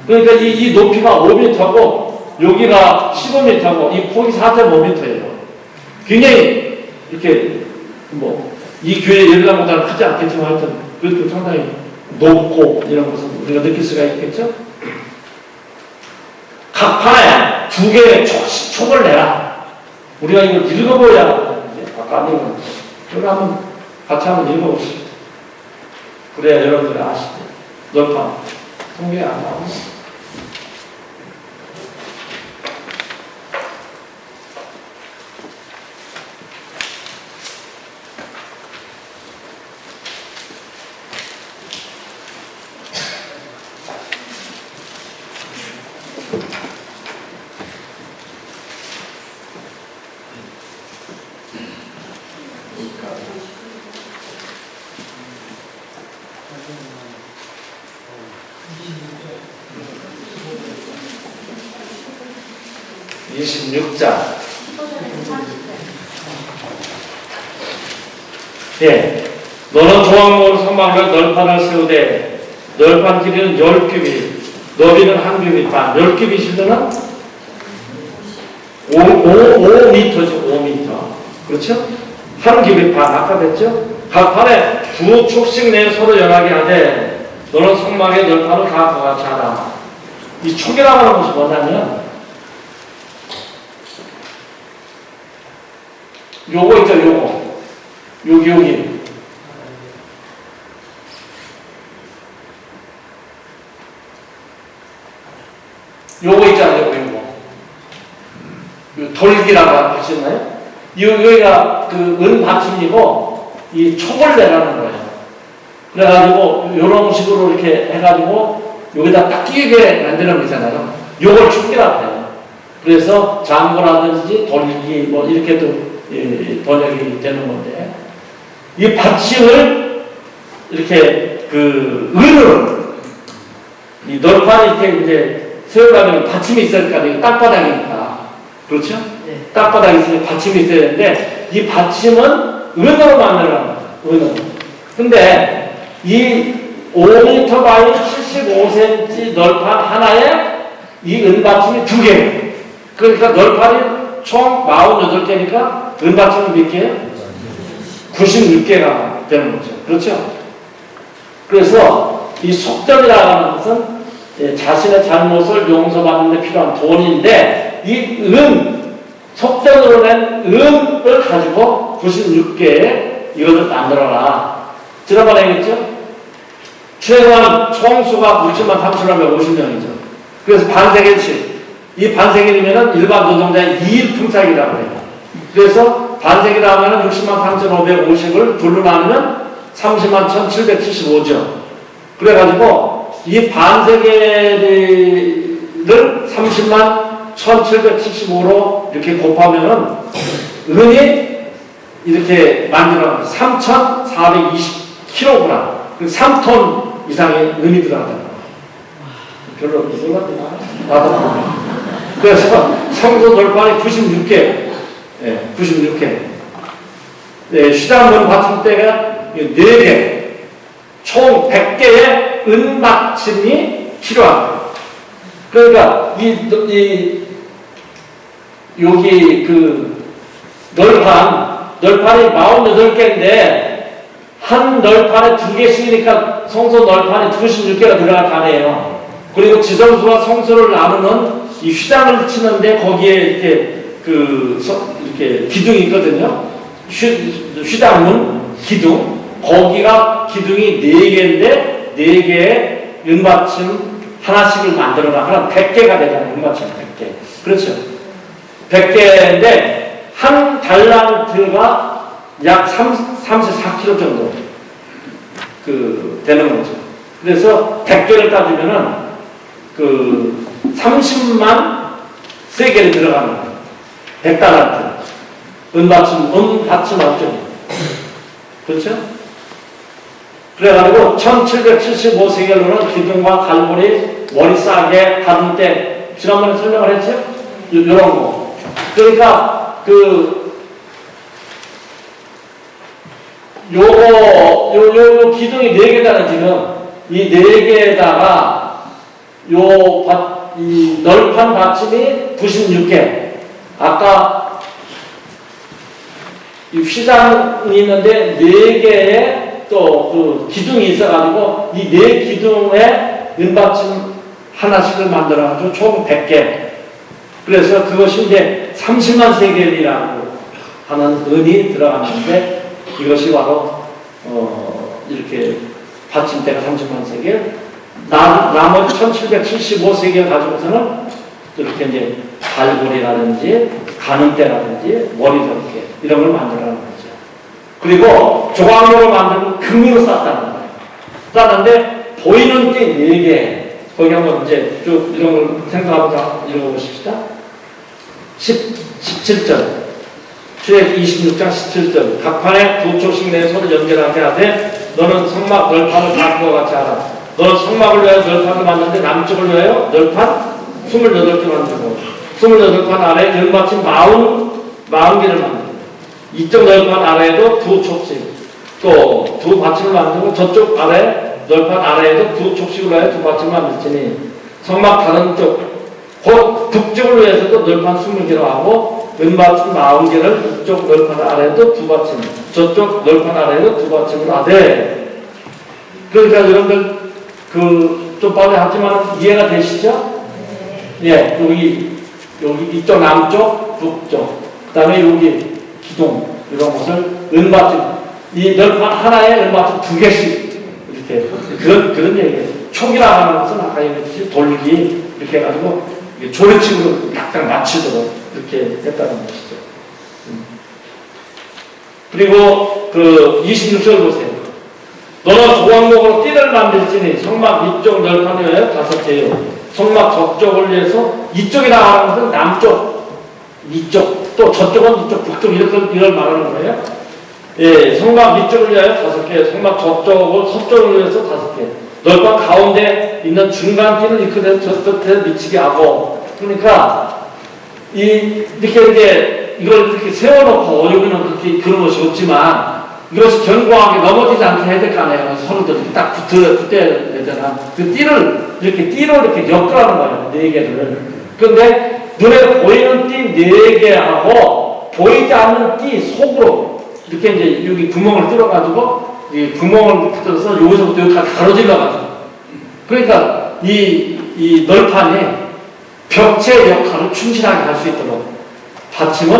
그러니까 이 높이가 5m고 여기가 15m고 이 폭이 4.5m예요. 굉장히 이렇게 이 교회 열람보다는 크지 않겠지만 하여튼 그래도 상당히 높고 이런 것을 우리가 느낄 수가 있겠죠? 각 판에 2개의 촉을 내라. 우리가 이걸 읽어보야 하는데 아까 아니면 이거 같이 한번 읽어보시죠. 그래야 여러분들이 아시죠? 널판 성경에 안 나오는 26장. 예. 너는 조각목으로 성막을 널판을 세우되 널판 길이는 10규빗, 너비는 한 규빗 반. 10규빗이면은 5m죠. 5m. 그렇죠? 한 규빗 반. 아까 됐죠? 각 판에 2촉씩 내 서로 연하게 하되 너는 성막의 널판을 각과 같이 하라. 이 촉이라고 하는 것이 뭐냐면 요거 있죠, 요거. 여기. 요거 있잖아요, 요거. 돌기라고 하셨나요? 여기가 은 받침이고, 이 촉을 내라는 거예요. 그래가지고, 요런 식으로 이렇게 해가지고, 여기다 딱 끼게 만드는 거잖아요. 요걸 촉이라고 해요. 그래서 장구라든지 돌기, 이렇게도 번역이 되는 건데, 이 받침을 이렇게 은으로, 이 널판이 이렇게 이제 세우려면 받침이 있어야 할 거 아니에요. 땅바닥이니까. 그렇죠? 네. 땅바닥이 있으면 받침이 있어야 되는데, 이 받침은 은으로 만들어라는 거예요. 은으로. 근데 이 5m 바이 75cm 널판 하나에 이 은받침이 2개. 그러니까 널판이 총 48개니까 은받침은 몇 개예요? 96개가 되는 거죠. 그렇죠? 그래서 이 속전이라고 하는 것은 자신의 잘못을 용서받는 데 필요한 돈인데 이 속전으로 낸 은을 가지고 96개의 이것을 만들어라. 지난번에 했죠? 최소한 총수가 60만 3천하면 50명이죠. 그래서 반세기치. 이 반세기면은 일반 노동자의 2일 품삯이라고 해요. 그래서 반세기라 하면은 60만 3,550을 둘로 나누면 30만 1,775죠. 그래가지고 이 반세기를 30만 1,775로 이렇게 곱하면은 은이 이렇게 만들어 3,420kg, 3톤 이상의 은이 들어가잖아요. 별로 없나? 그래서 성소 돌판이 96개, 96개. 네, 시장문 받침대가 4개, 총 100개의 은받침이 필요합니다. 그러니까 여기 그 널판이 48개인데 한 널판에 2개씩이니까 성소 널판이 96개가 들어갈 판이에요. 그리고 지성소와 성소를 나누는 이 휘장을 치는데 거기에 이렇게 기둥이 있거든요. 휘장문 기둥. 거기가 기둥이 4개인데 4개의 은받침 하나씩을 만들어라. 그럼 100개가 되잖아요. 은받침 100개. 그렇죠. 100개인데 한 달란트가 약 34kg 정도 되는 거죠. 그래서 100개를 따지면은 30만 세겔이 들어가는 거예요. 100달란트. 은받침 없죠. 그렇죠? 그래가지고 1775세겔로는 기둥과 갈고리, 머리 싸게, 가둔대, 지난번에 설명을 했죠? 이런 거. 그러니까 요 기둥이 4개잖아요, 지금. 이 4개에다가 이 널판 받침이 96개. 아까 이 휘장이 있는데 4개의 또 기둥이 있어가지고 이 4기둥에 은받침 하나씩을 만들어가지고 총 100개. 그래서 그것이 이제 30만 세겔이라고 하는 은이 들어가는데 이것이 바로 이렇게 받침대가 30만 세겔, 나머지 1775세겔 가지고서는 이렇게 이제 갈고리라든지 가늠대라든지 머리덮개 이런 걸 만들어가는 거죠. 그리고 조각목을 만들고 금으로 쌌다는 거예요. 쌌는데 보이는 띠 4개. 거기 한번 이제 쭉 이런 걸 생각하고 읽어보십시다. 17절. 출애굽기 26장 17절. 각 판에 2촉씩 내 손을 연결하게 하되 너는 성막 널판을 다음과 같이 하라. 너는 성막을 위하여 널판을 만드는데 남쪽을 위하여 널판 28개 만들고 28판 아래에 은받침 40개를 만들고 이쪽 널판 아래에도 2촉씩 또 2받침을 만들고 저쪽 아래 널판 아래에도 2촉씩으로 하여 2받침을 만들지니 성막 다른 쪽 곧 북쪽을 위해서도 널판 20개로 하고 은받침 40개를 이쪽 널판 아래에도 2받침 저쪽 널판 아래에도 2받침을 하되. 그러니까 여러분들 좀 빨리 하지만 이해가 되시죠? 예, 여기 이쪽 남쪽 북쪽 그 다음에 여기 기둥 이런 것을 은받침 이 널판 하나에 은받침 2개씩 이렇게 그런 얘기예요. 촉이라고 하는 것은 아까 얘기했듯이 돌기 이렇게 해가지고 조리층으로 약간 맞추도록 이렇게 했다는 것이죠. 그리고 26절 보세요. 너는 조각목으로 띠를 만들지니 성막 이쪽 널판을 위하여 5개요. 성막 저쪽을 위해서 이쪽이 나가는 것은 남쪽, 이쪽, 또 저쪽은 이쪽, 북쪽 이걸 말하는 거예요. 예, 성막 이쪽을 위하여 5개, 성막 저쪽을 서쪽을 위해서 5개. 널판 가운데 있는 중간 띠는 이 끝에 저 끝에 미치게 하고. 그러니까 이렇게 이제 이걸 이렇게 세워놓고 여기는 그렇게 그런 것이 없지만 이것이 견고하게 넘어지지 않게 해야 될 거 아니에요. 서로 딱 붙어야 되잖아. 그 띠를 띠로 이렇게 엮으라는 거예요. 4개를. 그런데 눈에 보이는 띠 4개하고 보이지 않는 띠 속으로 이렇게 이제 여기 구멍을 뚫어가지고 이 구멍을 뚫어서 여기서부터 여기까지 가로질러가지고. 그러니까 이 널판이 벽체 역할을 충실하게 할 수 있도록 받침은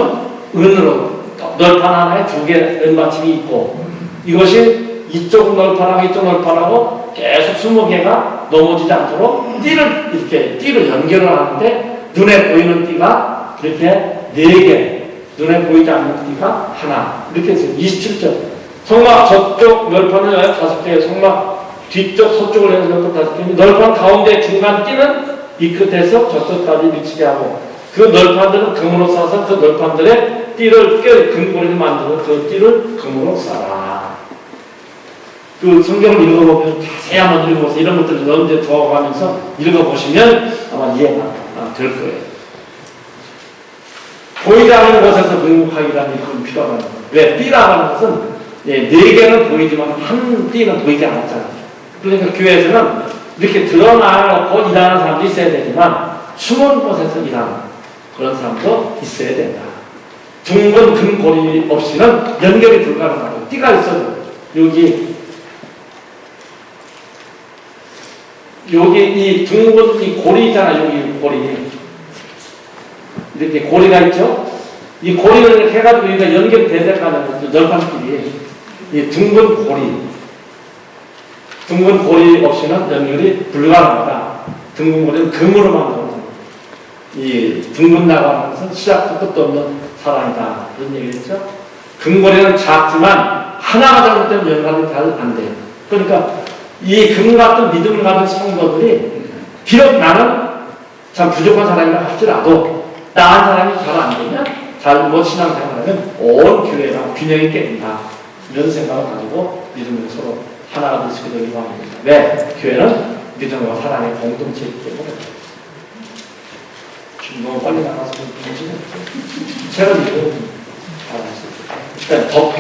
은으로 널판 하나에 2개 은받침이 있고 이것이 이쪽 널판하고 이쪽 널판하고 계속 20개가 넘어지지 않도록 띠를 연결을 하는데 눈에 보이는 띠가 이렇게 4개, 눈에 보이지 않는 띠가 하나. 이렇게 해서 27점. 성막 저쪽 널판을 5개, 성막 뒤쪽 서쪽을 해서 5개. 널판 가운데 중간 띠는 이 끝에서 저 끝까지 미치게 하고 그 널판들은 금으로 싸서 그 널판들의 띠를 금고리를 만들어 그 띠를 금으로 싸라. 그 성경을 읽어보면 자세히 한번 읽어보세요. 이런 것들을 언제 더가면서 읽어보시면 아마 이해가 될 거예요. 보이지 않는 것에서 등록하기라는 그런 필요가 있는 거예요. 왜? 띠라고 하는 것은 4개는 보이지만 한 띠는 보이지 않았잖아요. 그러니까 교회에서는 이렇게 드러나고 일하는 사람도 있어야 되지만 숨은 곳에서 일하는 그런 사람도 있어야 된다. 둥근 금고리 없이는 연결이 불가능하고 띠가 있어도 여기 이 둥근 이 고리잖아. 여기 고리 이렇게 고리가 있죠. 이 고리를 이렇게 해가지고 여기가 연결이 되어가는 널판끼리 이 둥근 고리 없이는 연결이 불가능하다. 둥근 고리는 금으로 만들어서 이 둥근 나가는 것은 시작도 끝도 없는 사랑이다. 그런 얘기겠죠. 금고리는 작지만 하나가 잘못되면 연결이 잘 안 돼요. 그러니까 이 금 같은 믿음을 가진 성도들이 비록 나는 참 부족한 사람이라 할지라도 나한 사람이 잘 안 되면 잘못 신앙생활하면 온 교회가 균형이 깨진다. 이런 생각을 가지고 믿음을 서로 하나가 될 수 있도록 요구합니다. 왜? 교회는 믿음과 사랑의 공동체이기 때문에. 지금 너무 빨리 나가서 정신이 없어요. 책을 읽으면 잘하시죠. 일단 덮개.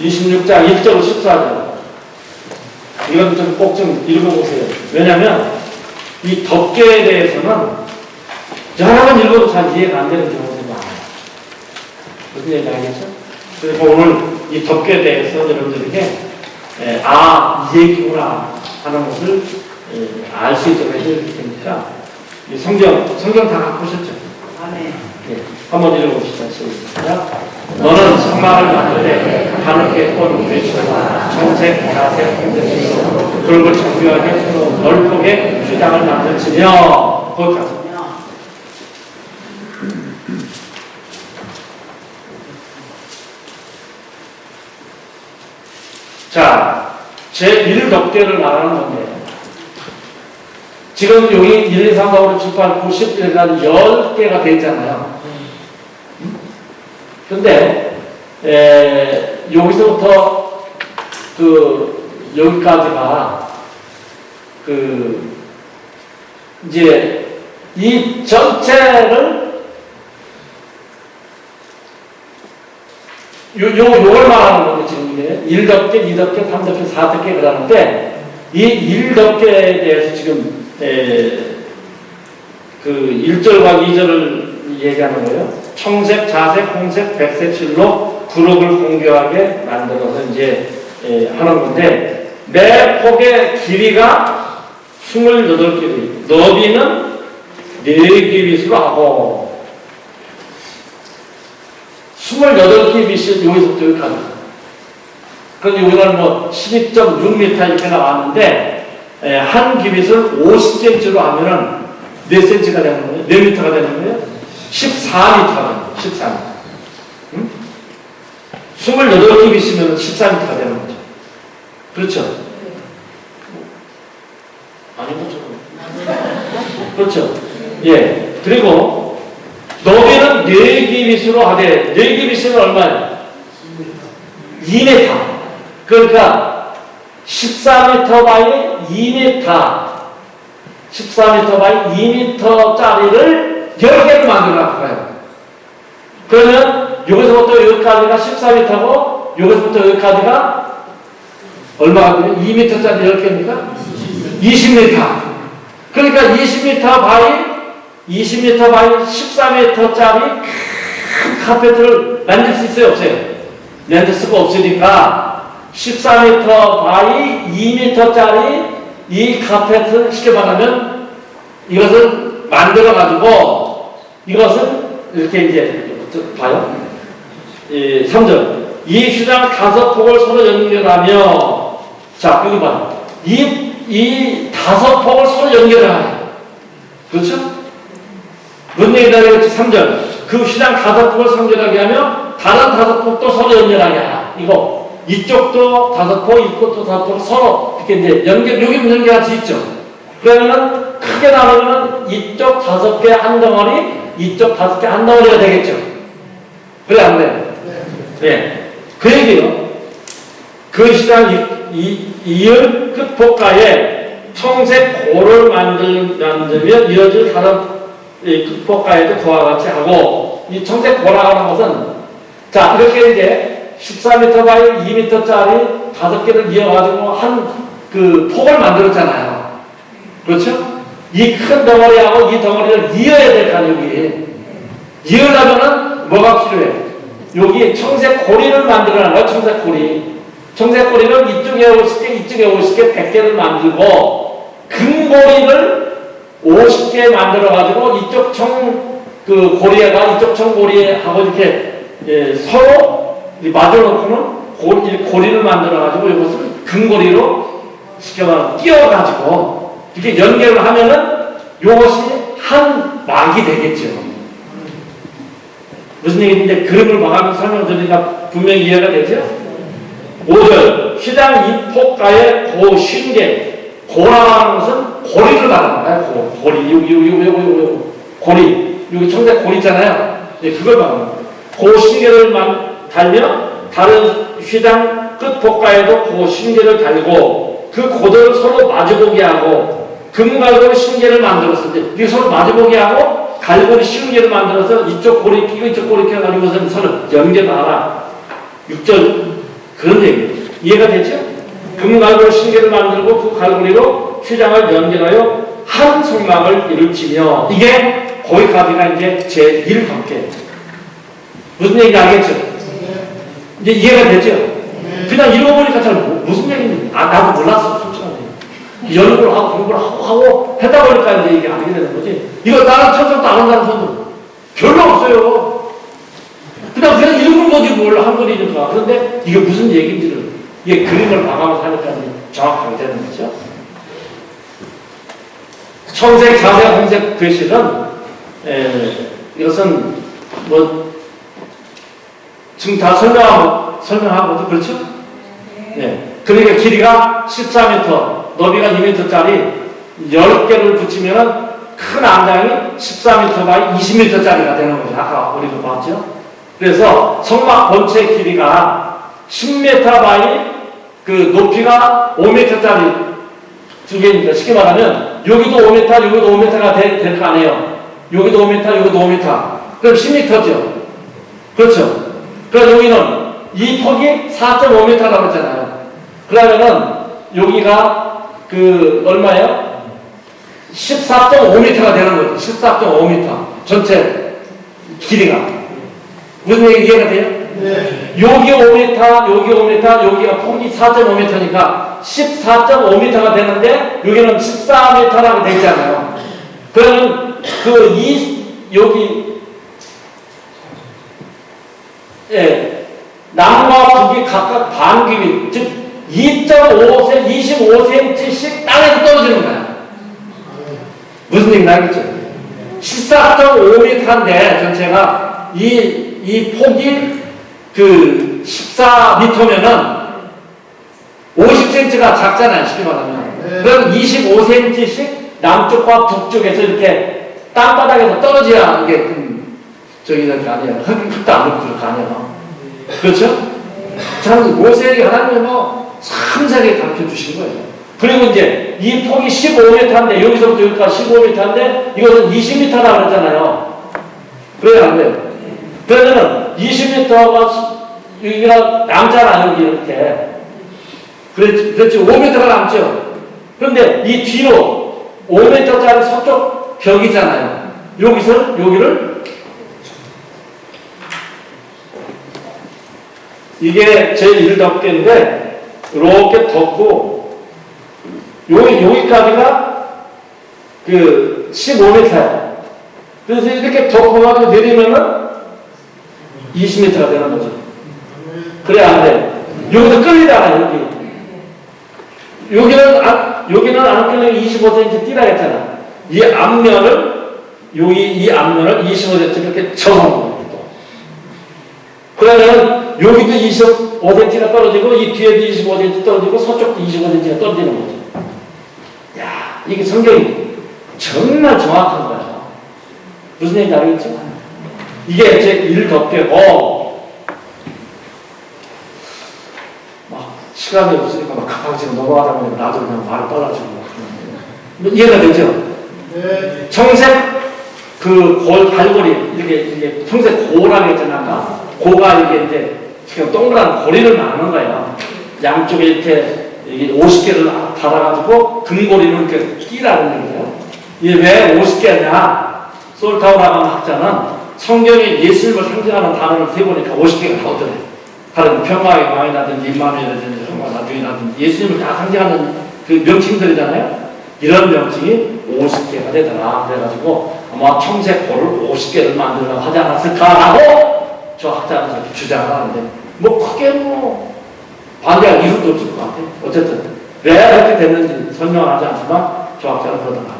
26장 1절 14절. 이건 좀 꼭 좀 읽어보세요. 왜냐면 이 덮개에 대해서는 여러 번 읽어도 잘 이해가 안 되는 경우들이 많아요. 무슨 얘기 알겠죠? 그래서 오늘 이 덮개에 대해서 여러분들에게 이 얘기구나 하는 것을 알 수 있도록 해드릴 테니까 이 성경 다 갖고 오셨죠? 네. 한번 읽어봅시다. 시작. 너는 성막을 만들 때 하늘께 꽃을 외치고 청색, 자색, 홍색으로 굵고 정교하게 서로 넓게 주장을 만들지며 거기까지. 자, 제1덮개를 말하는 건데 지금 여기 1, 2, 3, 4, 5, 6, 7, 8, 9, 10, 11까지 10개가 되어 있잖아요. 근데 여기서부터 여기까지가 이제 이 전체를 요걸 말하는 거죠. 지금 이게 1덮개, 2덮개, 3덮개, 4덮개 그러는데 이 1덮개에 대해서 지금 그 1절과 2절을 얘기하는 거예요. 청색, 자색, 홍색, 백색 실로 그룹을 공교하게 만들어서 이제 하는 건데 매 폭의 길이가 28길이, 너비는 4규빗으로 하고 28규빗이 여기서부터 여기까지. 그런데 여기는 뭐 12.6m 이렇게 나왔는데 한 규빗을 50cm로 하면은 몇 cm가 되는 거예요? 몇 미터가 되는 거예요? 14m가 돼요. 14m. 응? 28규빗이면 14m가 되는 거죠. 그렇죠? 아니죠. 그렇죠. 예. 그리고 너비는 4규빗으로 하되 4규빗은 얼마예요? 2m. 그러니까 14m 바이 2m 14m 바이 2m짜리를 10개를 만들어 놔요. 그러면 여기서부터 여기까지가 14m고 여기서부터 여기까지가 얼마가 돼요? 2m짜리 10개입니까? 20m. 그러니까 20m 바이 14m짜리 큰 카페트를 만들 수 있어요? 없어요? 만들 수가 없으니까 14m 바이 2m짜리 이 카페트 쉽게 말하면 이것을 만들어가지고 이것을 이렇게 이제 봐요. 3절. 이 휴장 5폭을 서로 연결하며 자, 여기 봐. 이 다섯 폭을 서로 연결을 하네. 그렇죠? 무슨 얘기다 그랬지? 3절. 그 시장 다섯 폭을 상절하게 하면 다른 다섯 폭도 서로 연결하게 하라. 이거. 이쪽도 다섯 폭, 이쪽도 다섯 폭 서로 이렇게 이제 여기 연결할 수 있죠. 그러면은 크게 나누면은 이쪽 다섯 개 한 덩어리, 이쪽 다섯 개 한 덩어리가 되겠죠. 그래 안 돼? 네. 그 얘기요. 그 시장 이을 끝폭가에 청색 고를 만들면 이어질 다른 끝폭가에도 그와 같이 하고, 이 청색 고라고 하는 것은, 자, 이렇게 이제 14m 바이 2m짜리 다섯 개를 이어가지고 한 그 폭을 만들었잖아요. 그렇죠? 이 큰 덩어리하고 이 덩어리를 이어야 될 거 아니에요, 여기. 이으려면은 뭐가 필요해? 여기 청색 고리를 만들어놔, 청색 고리. 청색 고리를 이쪽에 50개, 이쪽에 50개, 100개를 만들고, 금고리를 50개 만들어가지고, 이쪽 그 고리가 이쪽 청고리하고 이렇게, 서로 맞춰놓고는 고리를 만들어가지고, 이것을 금고리로 시켜서 끼워가지고, 이렇게 연결을 하면은, 이것이 한 막이 되겠죠. 무슨 얘기인데, 그림을 봐가면서 설명드리니까 분명히 이해가 되죠? 5절, 시장 입폭가의 고 신계, 고라고 하는 것은 고리를 말하는 거예요. 고리, 고리. 여기 청색 고리 있잖아요. 네, 그걸 말하는 거예요. 고 신계를 달며 다른 시장 끝폭가에도 고 신계를 달고 그 고도를 서로 마주보게 하고 금갈고리 신계를 만들었을 때 이게 서로 마주보게 하고 갈고리 신계를 만들어서 이쪽 고리 끼고 이쪽 고리 끼워가지고 서로 연결하라. 6절 그런 얘기예요. 이해가 되죠? 금갈고리 신계를 만들고 그 갈고리로 휘장을 연결하여 한 성막을 이룰지며 이게 거기까지가 이제 제1관계. 무슨 얘기인지 알겠죠? 이제 이해가 되죠? 그냥 읽어보니까 잘 무슨 얘기인지 나도 몰랐어 솔직하게. 연구를 하고 공부를 하고 하다 보니까 이제 이게 알게 되는 거지. 이거 다른 천성도 아는 사람 손도 별로 없어요. 그냥 읽은 거지 뭘 한글이니까. 그런데 이게 무슨 얘기인지를 이게 그림을 봐가면서 하니까 정확하게 되는 거죠. 청색, 자색, 홍색 글씨는 이것은 지금 다 설명하고도 그렇죠? 네. 그러니까 길이가 14m, 너비가 2m짜리 10개를 붙이면 큰 암장이 14m 바이 20m짜리가 되는 거죠. 아까 우리도 봤죠? 그래서 성막 본체 길이가 10m 바이 그 높이가 5m짜리 두 개니까 쉽게 말하면 여기도 5m, 여기도 5m가 될 거 아니에요. 여기도 5m, 여기도 5m. 그럼 10m죠. 그렇죠. 그래서 여기는 이 폭이 4.5m라고 했잖아요. 그러면은 여기가 그 얼마예요? 14.5m가 되는 거죠. 14.5m. 전체 길이가. 무슨 얘기 이해가 돼요? 네. 여기 5m, 여기 5m, 여기가 폭이 4.5m니까 14.5m가 되는데 여기는 14m라고 되어 있잖아요. 그러면 여기 남과 북이 각각 반 규빗, 즉 25cm씩 땅에서 떨어지는 거야. 무슨 얘기인지 알겠죠? 14.5m인데 전체가 이 폭이 그 14m면은 50cm가 작잖아요, 쉽게 말하면. 그럼 25cm씩 남쪽과 북쪽에서 이렇게 땅바닥에서 떨어져야 이게 저기 될 거 아니에요. 흙도 안 묻고 그럴 거 아니에요. 그렇죠? 참 모세에게 하나님이 섬세하게 가르쳐 주신 거예요. 그리고 이제 이 폭이 15m인데 여기서부터 여기까지 15m인데 이것은 20m라고 그랬잖아요. 그래야 안 돼요. 그러면은 20m가 여기가 남잖아요, 여기 이렇게. 그렇지, 5m가 남죠. 그런데 이 뒤로 5m짜리 서쪽 벽이잖아요. 여기서 여기를 이게 제일 1덮개인데 이렇게 덮고 여기까지가 그 15m예요. 그래서 이렇게 덮어가지고 내리면은 20m가 되는 거죠. 그래야 안 돼요. 여기서 끌리잖아요, 여기. 여기는 안길래 25cm 띄라 했잖아. 이 앞면을, 이 앞면을 25cm 이렇게 접어놓은 거예요. 그러면 여기도 25cm가 떨어지고, 이 뒤에도 25cm 떨어지고, 서쪽도 25cm가 떨어지는 거죠. 야, 이게 성경이 정말 정확한 거야. 무슨 얘기인지 알겠죠? 이게 제 1덮개고, 시간이 없으니까 막 급하게 지금 넘어가다 보면 나도 그냥 말을 빨라지고. 이해가 되죠? 네. 청색 갈고리, 이렇게 청색 고라고 했잖아. 고가 이게 지금 동그란 고리를 나누는 거예요. 양쪽에 이렇게 50개를 달아가지고 금고리를 이렇게 끼라는 거예요. 이게 왜 50개냐? 솔타우라는 학자는 성경에 예수님을 상징하는 단어를 세보니까 50개가 나오더래. 다른 평화의 왕이라든지 임마누엘이라든지 나중이라든지 예수님을 다 상징하는 그 명칭들이잖아요. 이런 명칭이 50개가 되더라. 그래가지고 아마 청색고를 50개를 만들려고 하지 않았을까라고 저 학자는 그렇게 주장을 하는데, 크게 반대할 이유도 없을 것 같아요. 어쨌든 왜 그렇게 됐는지 설명을 하지 않지만 저 학자는 그러더라.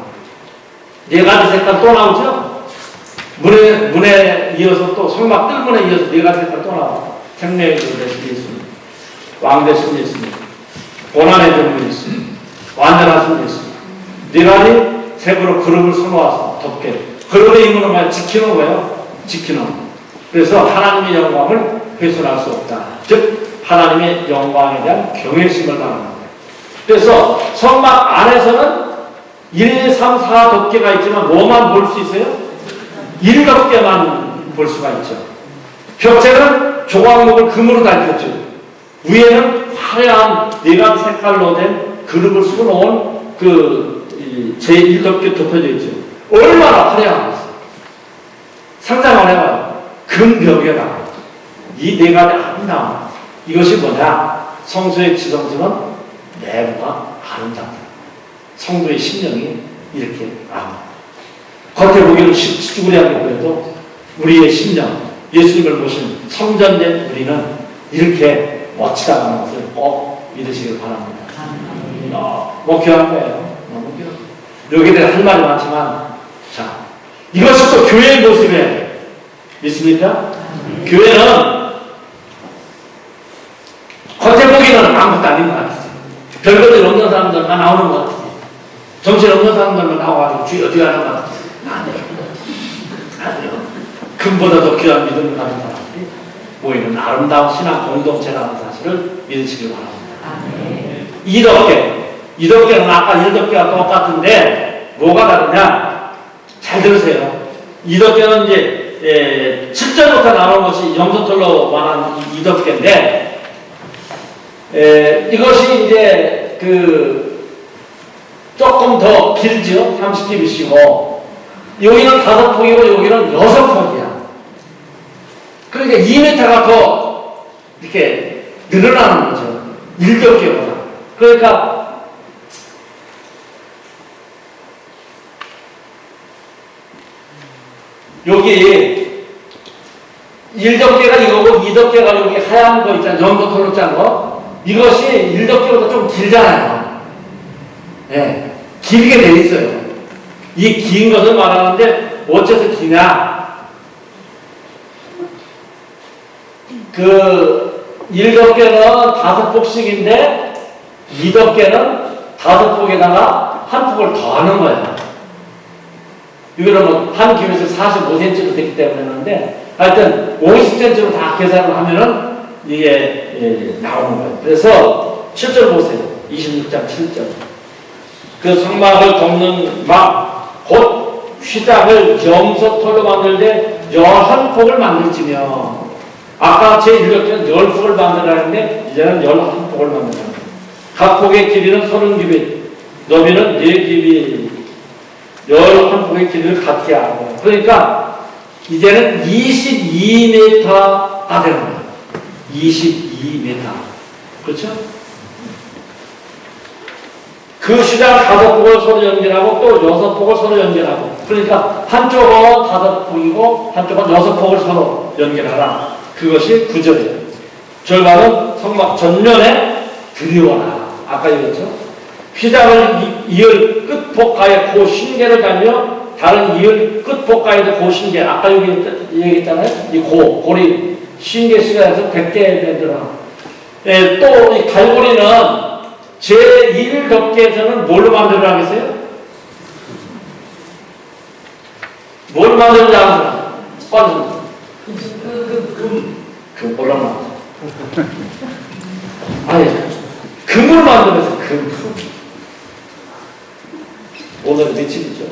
네 가지 색깔 또 나오죠? 문에 이어서 또 성막 뜰문에 이어서 네 가지 색깔 또 나와요. 생명의 주 되신 예수님, 왕 되신 예수님, 고난의 종류 예수님, 완전하신 예수님. 네 가지 색으로 그룹을 선호하서 덮개. 그룹의 임무는 말 지키는 거예요. 지키는. 그래서 하나님의 영광을 훼손할 수 없다. 즉 하나님의 영광에 대한 경외심을 말하는 거예요. 그래서 성막 안에서는 1, 3, 4 덮개가 있지만 뭐만 볼 수 있어요? 1덮개만 볼 수가 있죠. 벽체는 조각목을 금으로 달렸죠. 위에는 화려한 네가지 색깔로 된 그룹을 수놓은 제1덮개 덮여져 있죠. 얼마나 화려한지 상상을 해봐요. 금벽에다 이 네 가지 아름다움. 이것이 뭐냐? 성소의 지성지는 내부가 아름답다. 성도의 심령이 이렇게 아름답다. 겉에 보기에는 쭈그리하게 보여도 우리의 심령, 예수님을 모신 성전된 우리는 이렇게 멋지다는 것을 꼭 믿으시길 바랍니다. 너무 귀한 거예요. 너무 귀한. 여기에 대해 할 말이 많지만, 자, 이것이 또 교회의 모습이에요. 믿습니까? 교회는 겉에 보기에는 아무것도 아닌 것 같아요. 별것들 없는 사람들만 나오는 것 같아요. 정신 없는 사람들만 나와가지고 주여 주여 하는 것 같아요. 아니요. 금보다 더 귀한 믿음을 가진 사람들이 모이는 아름다운 신앙 공동체라는 사실을 믿으시길 바랍니다. 이덮개는 아까 1덮개와 똑같은데 뭐가 다르냐? 잘 들으세요. 이덮개는 이제 7절부터 나오는 것이 염소털로 말한 이덮개인데, 이것이 이제 조금 더 길죠. 30cm이고 여기는 5폭이고 여기는 6폭이야. 그러니까 2m가 더 이렇게 늘어나는 거죠. 1덮개보다. 그러니까 여기 1덮개가 이거고 2덮개가 여기 하얀 거 있잖아요. 염소털로 짠 거. 이것이 1덮개보다 좀 길잖아요. 네. 길게 돼 있어요. 이 긴 것을 말하는데 어째서 기냐? 1덮개는 5폭씩인데 2덮개는 5폭에다가 한 폭을 더 하는 거예요. 이거는 한 겹에서 45cm로 됐기 때문에 그런데 하여튼 50cm로 다 계산을 하면은 이게 나오는 거예요. 그래서 7절 보세요. 26장 7절. 그 성막을 덮는 막 곧 휘장을 염소털로 만들되 11폭을 만들지며, 아까 제 1겹개는 10폭을 만들라는데 이제는 11폭을 만든다. 각 폭의 길이는 30규빗, 너비는 4규빗, 11폭의 길이를 같게 하고, 그러니까 이제는 22m가 되는 거예요. 22m. 그렇죠? 그 휘장 5폭을 서로 연결하고 또 6폭을 서로 연결하고, 그러니까 한쪽은 5폭이고 한쪽은 6폭을 서로 연결하라. 그것이 9절이에요. 절반은 성막 전면에 들이워라. 아까 얘기했죠? 휘장을 이을 끝복가에 고 신계를 달며 다른 이을 끝복가에도 고 신계 아까 여기 얘기했잖아요. 이 고리 신계수가 해서 100개 되더라. 예, 또 이 갈고리는 제1덮개에서는 뭘로 만들어라겠어요? 뭘 만들는지 아는 사람? 금 뭐라나? 아니 금을 만들어서 금. 오늘 며칠이죠?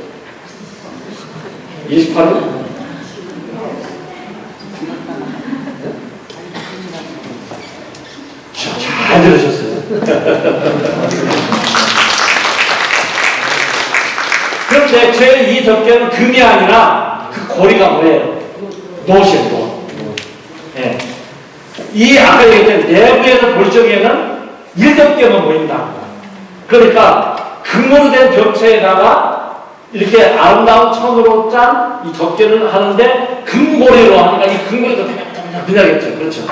28일? 잘 들으셨어요. 그런데 제2 덮개는 금이 아니라 그 고리가 뭐예요? 노시예요, 노. 네. 이 아까 얘기했던 내부에서 볼 적에는 1덮개만 보인다. 그러니까 금으로 된 벽체에다가 이렇게 아름다운 천으로 짠 이 덮개를 하는데 금고리로 하니까 이 금고리가 그냥겠죠. 그렇죠.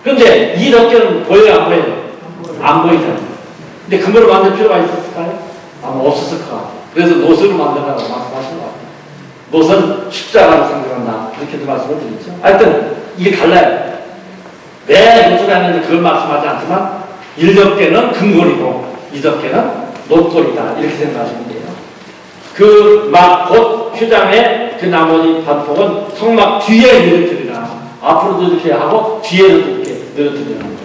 그런데 이 덮개는 보여요, 안 보여요? 안 보이잖아요. 근데 금으로 만들 필요가 있었을까요? 아마 없었을 것 같아요. 그래서 노스로 만들라고 말씀하신 것 같아요. 노스는 십자가를 상징한다. 그렇게도 말씀을 드렸죠. 하여튼 이게 달라요. 왜 노스가 했는지 그걸 말씀하지 않지만 1덮개는 금고리고 2덮개는 노골이다. 이렇게 생각하시면 돼요. 곧 휘장의 그 나머지 반폭은 성막 뒤에 늘어뜨리라. 앞으로도 이렇게 하고 뒤에도 이렇게 늘어뜨리는 거예요.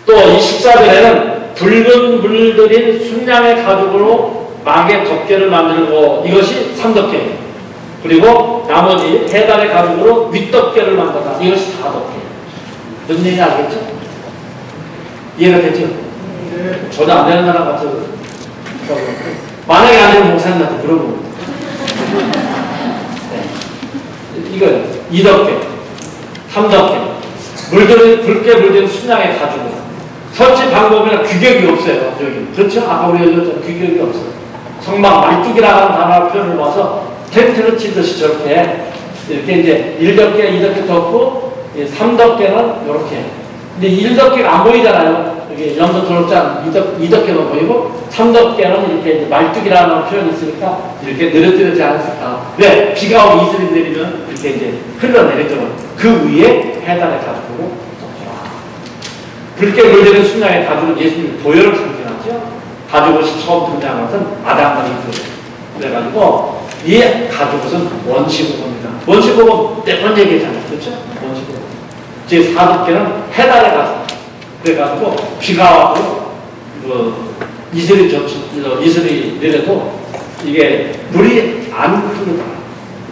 또 이 14절에는 붉은 물들인 순양의 가죽으로 막의 덮개를 만들고 이것이 3덮개. 그리고 나머지 해달의 가죽으로 윗덮개를 만들다. 이것이 4덮개. 무슨 얘기인지 알겠죠? 이해가 됐죠? 네. 전혀 안 되는 사람 같아요. 만약에 안 되는 목사님한테 물어보면 네. 이거요. 2덮개, 3덮개. 붉게 물든 순양의 가죽으로. 설치 방법이나 규격이 없어요. 여기. 그렇죠? 아까 우리가 얘기했던 규격이 없어요. 성막 말뚝이라는 단어를 표현을 와서 텐트를 치듯이 저렇게 이렇게 이제 1덮개, 2덮개 덮고 3덮개는 이렇게. 근데 1덮개가 안 보이잖아요. 여기 염소 도록장 2덮개만 보이고 3덮개는 이렇게 이제 말뚝이라는 표현이 있으니까 이렇게 느려뜨리지 않았을까. 왜? 비가 오고 이슬이 내리면 이렇게 이제 흘러내리죠. 그 위에 해달의 가죽으로 붉게 물들인 순양의 가죽은 예수님 보혈을 상징하죠. 가죽옷이 처음 등장한 것은 아담과 이브. 그래가지고 이 가죽옷은 원시복음입니다. 원시복음 몇 번 얘기했잖아요. 그렇죠? 원시복음. 제 4덮개는 해달의 가죽. 그래가지고 비가 와도 이슬이 내려도 이게 물이 안 흐르다.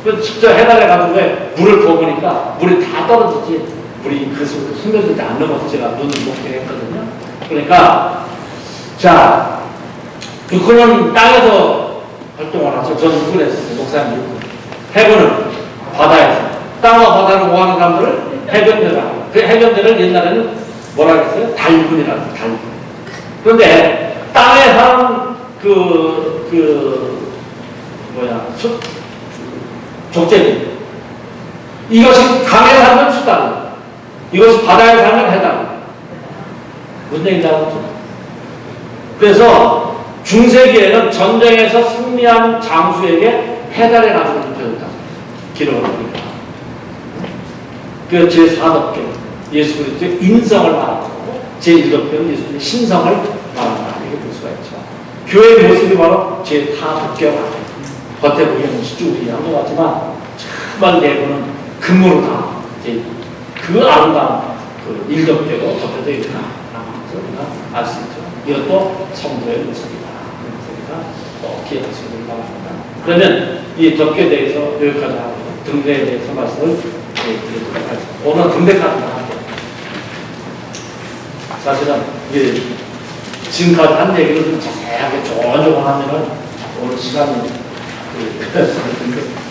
그 직접 해달의 가죽에 물을 부어보니까 물이 다 떨어지지. 물이 그 속으로 숨겨지지 않는 것을 제가 눈을 목격을 했거든요. 그러니까, 자, 육군은 땅에서 활동을 하죠. 저는 육군에 했어요. 목사님 육군. 해군은 바다에서. 땅과 바다를 모아는 사람들을 해병대를 하고. 그 해병대를 옛날에는 뭐라 그랬어요? 달군이라고 했어요. 달군. 그런데 땅에 사는 족제비. 이것이 강에 사는 수단. 이것이 바다에 살면 해당. 무슨 얘기인지 그래서 중세기에는 전쟁에서 승리한 장수에게 해달의 가죽을 입혀줬다. 기록을 합니다. 그 제4덮개 예수 그리스도의 인성을 말하고 제1덮개는 예수님의 신성을 말한다. 이렇게 볼 수가 있죠. 교회의 모습이 바로 제4덮개와 같아요. 겉에 보기에는 쭈쭈리한 것 같지만 정말 내부는 금으로 다 그 아름다운 그 1덮개로 덮여져 있구나 라는 것을 우리가 알 수 있죠. 이것도 성도의 모습이다. 우리가 꼭 기억하시기 바랍니다. 그러면 이 덮개에 대해서 여기까지 하고 등대에 대해서 말씀을 드리도록 하겠습니다. 오늘 등대까지 할게요. 사실은 지금까지 한 얘기를 좀 자세하게 조곤조곤 하면은 오늘 시간이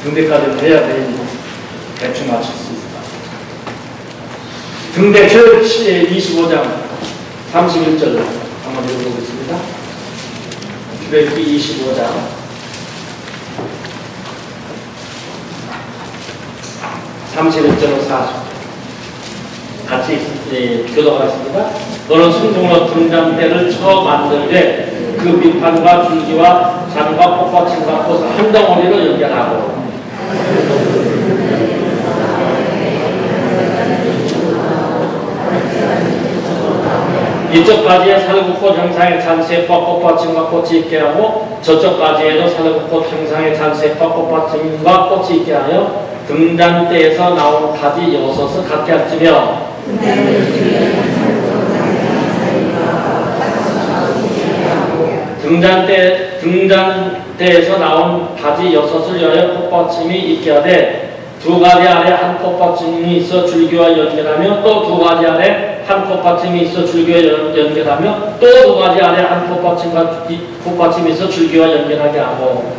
등대까지 해야 되니 대충 맞출 수 있을 것 같습니다. 등대 25장 31절 한번 읽어보겠습니다. 출애굽기 25장 31절로 40절 같이 교도가 있습니다. 너는 순종으로 등잔대를 쳐 만들되 그 밑판과 줄기와 잔과 꽃받침과 꽃을 한 덩어리로 연결하고 이쪽 가지에 살구꽃 형상의 잔색과 꽃받침과 꽃이 있게 하고 저쪽 가지에도 살구꽃 형상의 잔색과 꽃받침과 꽃이 있게 하여 등잔대에서 나온 가지 6을 갖게 할지며 등잔대에서 나온 가지 6을 여여 꽃받침이 있게 하되 두 가지 아래 한 꽃받침이 있어 줄기와 연결하며 또 두 가지 아래 한 꽃받침이 있어 줄기와 연결하며 또 두 가지 아래 한 꽃받침이 있어 줄기와 연결하게 하고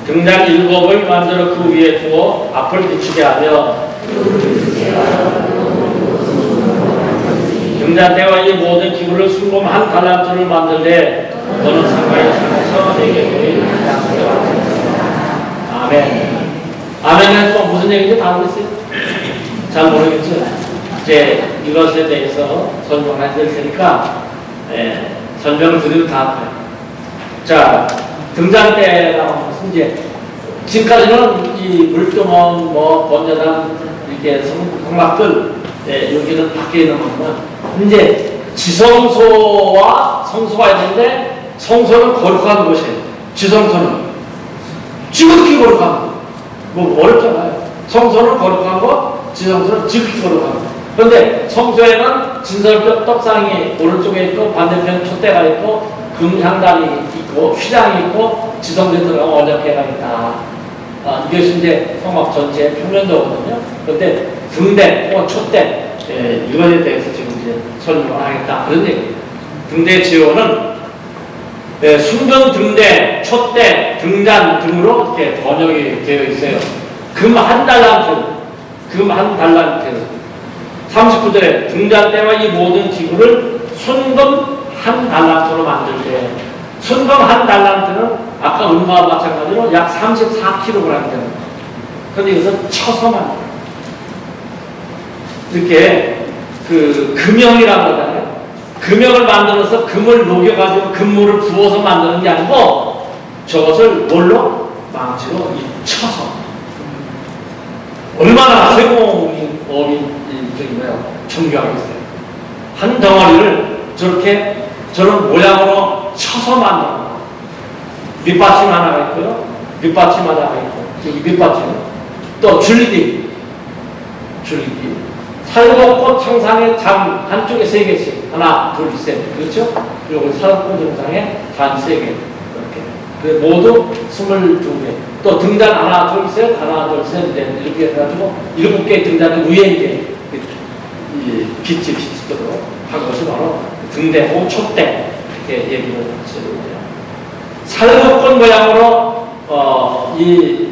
등잔 7을 만들어 그 위에 두어 앞을 비추게 하며 등잔대와 이 모든 기구를 순금 한 달란트를 만들되 너는 상가의 상에서 내게 보인 양식에 왔다. 아멘. 아멘은 또 무슨 얘기인지 다 모르겠어요? 잘 모르겠죠? 이제 이것에 대해서 설명을 해드릴 테니까 설명을 드리면 다 아파요. 자, 등잔대라고 하면 이제 지금까지는 이 물두멍, 번제단 이렇게 성막들 여기는 밖에 있는 거지만 이제 지성소와 성소가 있는데 성소는 거룩한 곳이에요. 지성소는 지극히 거룩한 것. 뭐 어렵잖아요. 성소는 거룩한 것, 지성소는 지극히 거룩한 것. 그런데 성소에는 진설벽 떡상이 오른쪽에 있고 반대편 촛대가 있고 금향단이 있고 휘장이 있고 지성소에 들어가면 언약궤가 있다. 이것이 이제 성막 전체의 평면도거든요. 그런데 등대 혹은 촛대 이것에 대해서 지금 이제 설명을 하겠다. 그런 얘기예요. 등대 지호는 순경 등대, 촛대, 등잔 등으로 이렇게 번역이 되어 있어요. 금 한 달란트. 39절에 등잔대와 이 모든 기구를 순금 한 달란트로 만들되 순금 한 달란트는 아까 은과와 마찬가지로 약 34kg 됩니다. 그런데 이것은 쳐서만 이렇게 그 금형이라고 하잖아요. 금형을 만들어서 금을 녹여가지고 금물을 부어서 만드는 게 아니고 저것을 뭘로? 망치로 쳐서 얼마나 세공이 정교하겠어요. 한 덩어리를 저렇게 저런 모양으로 쳐서 만드는 거예요. 밑받침 하나가 있고요. 밑받침 하나가 있고 여기 밑받침 또 줄기 살구꽃 형상의 잔 한쪽에 3개씩 하나 둘 셋 그렇죠? 그리고 살구꽃 형상의 잔 3개 이렇게 모두 22개 또 등잔 하나 둘 셋 하나 둘 셋 넷 이렇게 해가지고 7개의 등잔 위에 이제 빛이 비치도록 한 것이 바로 등대고 촛대 이렇게 얘기를 하시거든요. 살구꽃 모양으로 이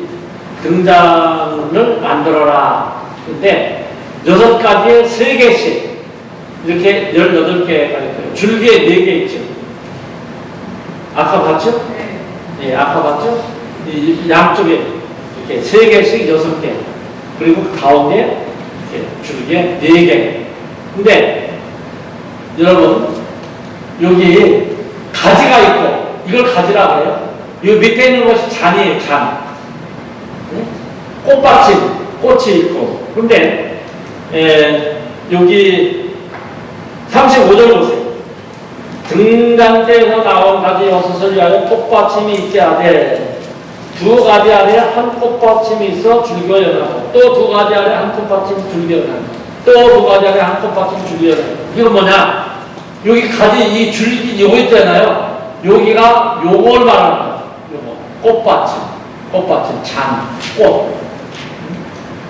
등잔을 만들어라. 근데 6가지에 3개씩 이렇게 18개가 있고요. 줄기에 4개 있죠. 아까 봤죠? 네, 아까 봤죠? 이 양쪽에 이렇게 3개씩 6개 그리고 그 가운데 이렇게 줄기에 4개. 근데 여러분 여기 가지가 있고 이걸 가지라고 해요. 이 밑에 있는 것이 잔이에요. 잔. 꽃받침 꽃이 있고 그런데 여기 35절 보세요. 등잔대에서 나온 가지 6을 위하여 꽃받침이 있게 하되 두 가지 아래 한 꽃받침이 있어 줄기가 연하고 또 두 가지 아래 한 꽃받침 줄기가 연하고 또 두 가지 아래 한 꽃받침 줄기가 연하고 이건 뭐냐? 여기 가지 이 줄기 요거 있잖아요. 여기가 요걸 말하는 거예요. 요거 꽃받침 잔, 꽃.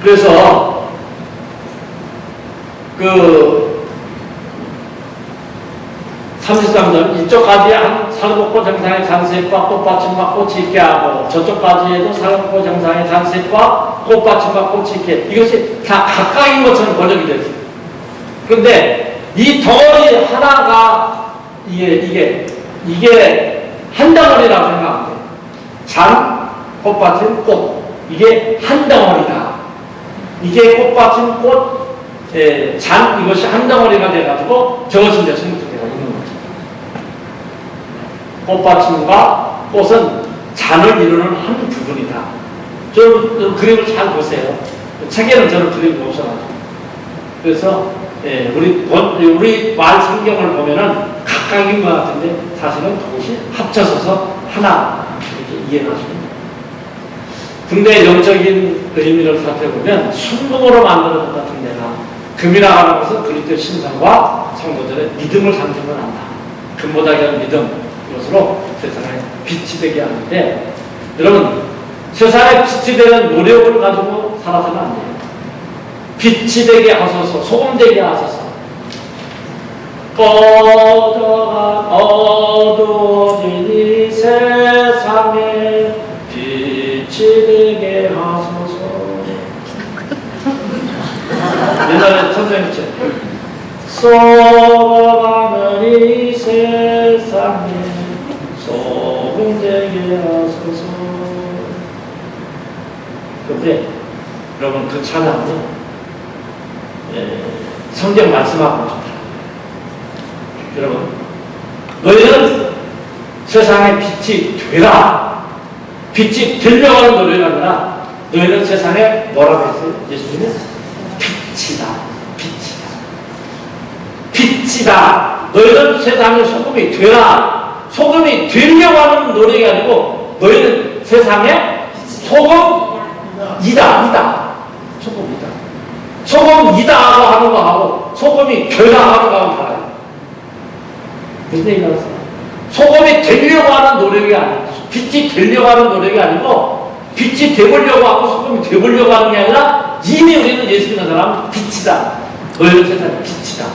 그래서 그 33절 이쪽 가지에 한 살구꽃 형상의 잔색과 꽃받침과 꽃이 있게 하고 저쪽 가지에도 살구꽃 형상의 잔색과 꽃받침과 꽃이 있게 이것이 다 가까이인 것처럼 번역이 됐어요. 그런데 이 덩어리 하나가 이게 한 덩어리라고 생각하면 돼요. 잔, 꽃받침, 꽃 이게 한 덩어리다. 이게 꽃받침 잔 이것이 한 덩어리가 돼가지고 저것이 이제 생명체가 있는 거죠. 꽃받침과 꽃은 잔을 이루는 한 부분이다. 좀 그림을 잘 보세요. 책에는 저는 그림이 없어가지고. 그래서 우리 말 성경을 보면은 각각인 것 같은데 사실은 그것이 합쳐서서 하나 이렇게 이해하시면 됩니다. 등대의 영적인 의미를 살펴보면 순금으로 만드는 것 같은 데가 금이라고 하는 것은 그리스도의 신성과 성도들의 믿음을 상징을 한다. 금보다 귀한 믿음 이것으로 세상에 빛이 되게 하는데 여러분 세상에 빛이 되는 노력을 가지고 살아서는 안 돼요. 빛이 되게 하소서, 소금 되게 하소서. 꺼져가 어두워진 이 세상에 빛이 되게 하소서. 옛날에 천장했죠. 썩어가는 이 세상에 소금 되게 하소서. 그런데 여러분 그 찬양은 성경 말씀하고 있습니다. 여러분 너희는 세상의 빛이 되라. 빛이 되려고 하는 노래가 아니라 너희는 세상에 뭐라고 했어요? 예수님은 빛이다. 빛이다. 너희는 세상의 소금이 되라. 소금이 되려고 하는 노력이 아니고 너희는 세상의 소금이다. 소금이다. 소금이다라고 하는 거하고 소금이 되라 하는 거하고 달라요. 무슨 얘기가 있어요? 소금이 되려고 하는 노력이 아니고 빛이 되려고 하는 노력이 아니고 빛이 되보려고 하고 소금이 되보려고 하는 게 아니라 이미 우리는 예수 믿는 사람은 빛이다. 너희는 세상의 빛이다.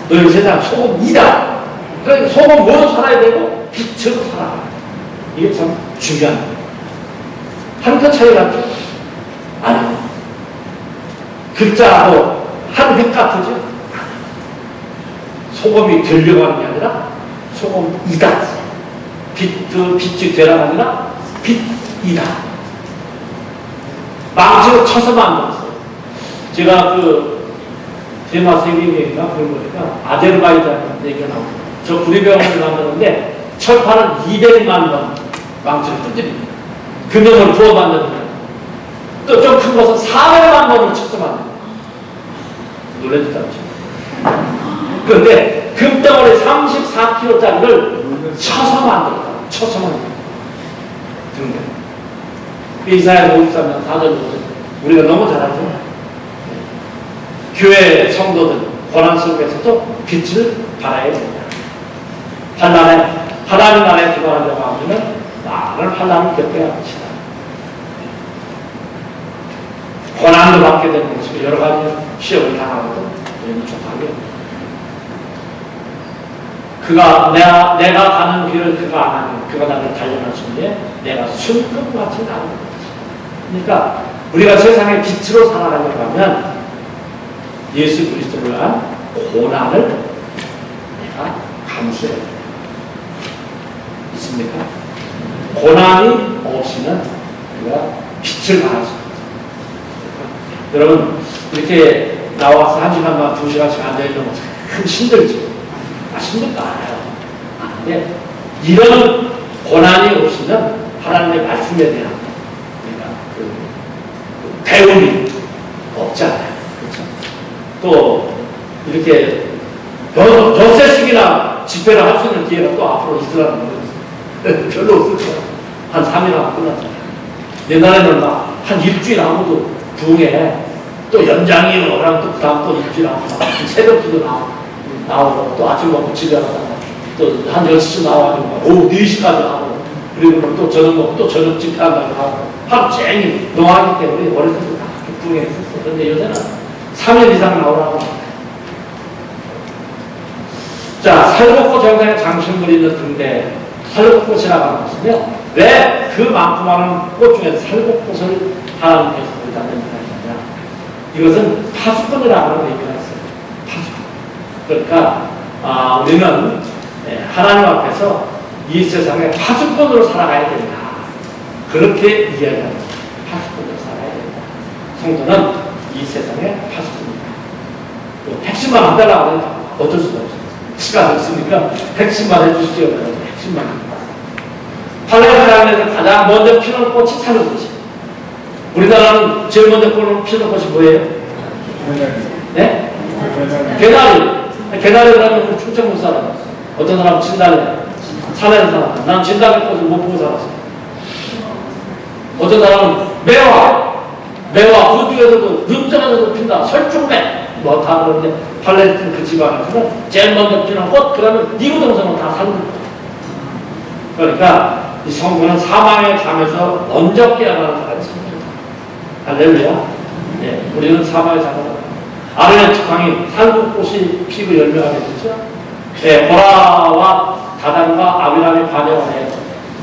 너희는 세상 소금이다. 그러니까 소금으로 살아야 되고 빛으로 살아야 돼. 이게 참 중요한 거예요. 한 끗 차이 같죠? 아니요. 글자도 한 획 같으죠? 소금이 되려고 하는 게 아니라 소금이다. 빛이 되라가 아니라 빛이다. 망치로 쳐서 만들었어요. 제가 대마 세계인가 그런 거니까 아제르바이잔 얘기가 나오고 저 구리병원을 만드는데 철판을 200만 번 망치를 뜯깁니다. 금형을 부어 만드는 또 좀 큰 것은 400만 번을 쳐서 만듭니다. 놀라지도 않죠. 그런데 금덩어리 34kg짜리를 쳐서 만들었다. 쳐서 만들었다. 등등. 이사야 53년 4절 우리가 너무 잘 알죠. 교회 성도들 고난 속에서도 빛을 발하여야 된다. 하나님 나라에 들어가려고 하면 나를 하나님 곁에 합시다. 고난도 받게 되는 것이고 여러 가지 시험을 당하고도 족하게 그가 내가 가는 길을 그가 안 하면 그가 나를 달려나주는데 내가 순금같이 나는 거지. 그러니까 우리가 세상의 빛으로 살아가려고 하면 예수 그리스도를 위한 고난을 내가 감수해야 돼요. 있습니까? 고난이 없이는 우리가 빛을 발할 수 없어요. 여러분 이렇게 나와서 1시간만 2시간씩 앉아있는 거 참 힘들죠. 힘들까 않아요. 근데 이런 고난이 없이는 하나님의 말씀에 대한 배움이 없잖아요. 그렇죠? 또 이렇게 덧새씩이나 집회를 할 수 있는 기회가 또 앞으로 있으라는 거예요. 별로 없을 거예요. 한 3일 하고 끝났잖아요. 옛날에는 막 한 일주일 하고도 부흥에 또 연장이 오라면 또 그 다음 또 일주일 하고 새벽기도 나오고 또 아침 먹고 집에 가다가 또 한 10시쯤 나와가지고 오후 4시까지 하고 그리고 또 저녁 먹고 또 저녁 집회한다고 하고 하루 종일 노하기 때문에 어렸을 때 다 부흥했었어요. 그런데 요새는 3일 이상 나오라고. 자, 살곡꽃 정상에 장식물이 있는 등대 살곡꽃이라고 하는 것은요. 왜 그만큼 많은 꽃 중에서 살곡꽃을 하나님께서 거기다 넣느냐. 이것은 파수꾼이라고 하는 얘기가 있어요. 파수꾼. 그러니까 우리는 하나님 앞에서 이 세상에 파수꾼으로 살아가야 된다. 그렇게 이야기합니다. 파수꾼으로 성도는 이 세상의 파수꾼입니다. 핵심만 안 달라고 하면 어쩔 수가 없어요. 시간 없으니까 핵심만 해주시오. 핵심만. 팔레스타인에서 가장 먼저 피는 꽃이 사는 것이. 우리나라는 제일 먼저 피는 꽃이 뭐예요? 네? 개나리 그러면 충청도 사람. 어떤 사람은 진달래. 산에서 살았다. 난 진달래 꽃을 못 보고 살았어. 어떤 사람은 매화. 그 중에서도 눈쪽에서도 핀다. 설중매. 뭐 다 그런데 팔레스타인 그 지방에서는 제일 먼저 피는 꽃, 그러면 이구동성은 다 사는 거예요. 그러니까 이 성도는 사망의 잠에서 먼저 깨어나는 사람이 성도입니다. 할렐루야. 예, 우리는 사망의 잠에서 아르헨 지팡이 산국꽃이 피고 열매가 맺었죠. 예, 보라와 다단과 아비람이 반영하여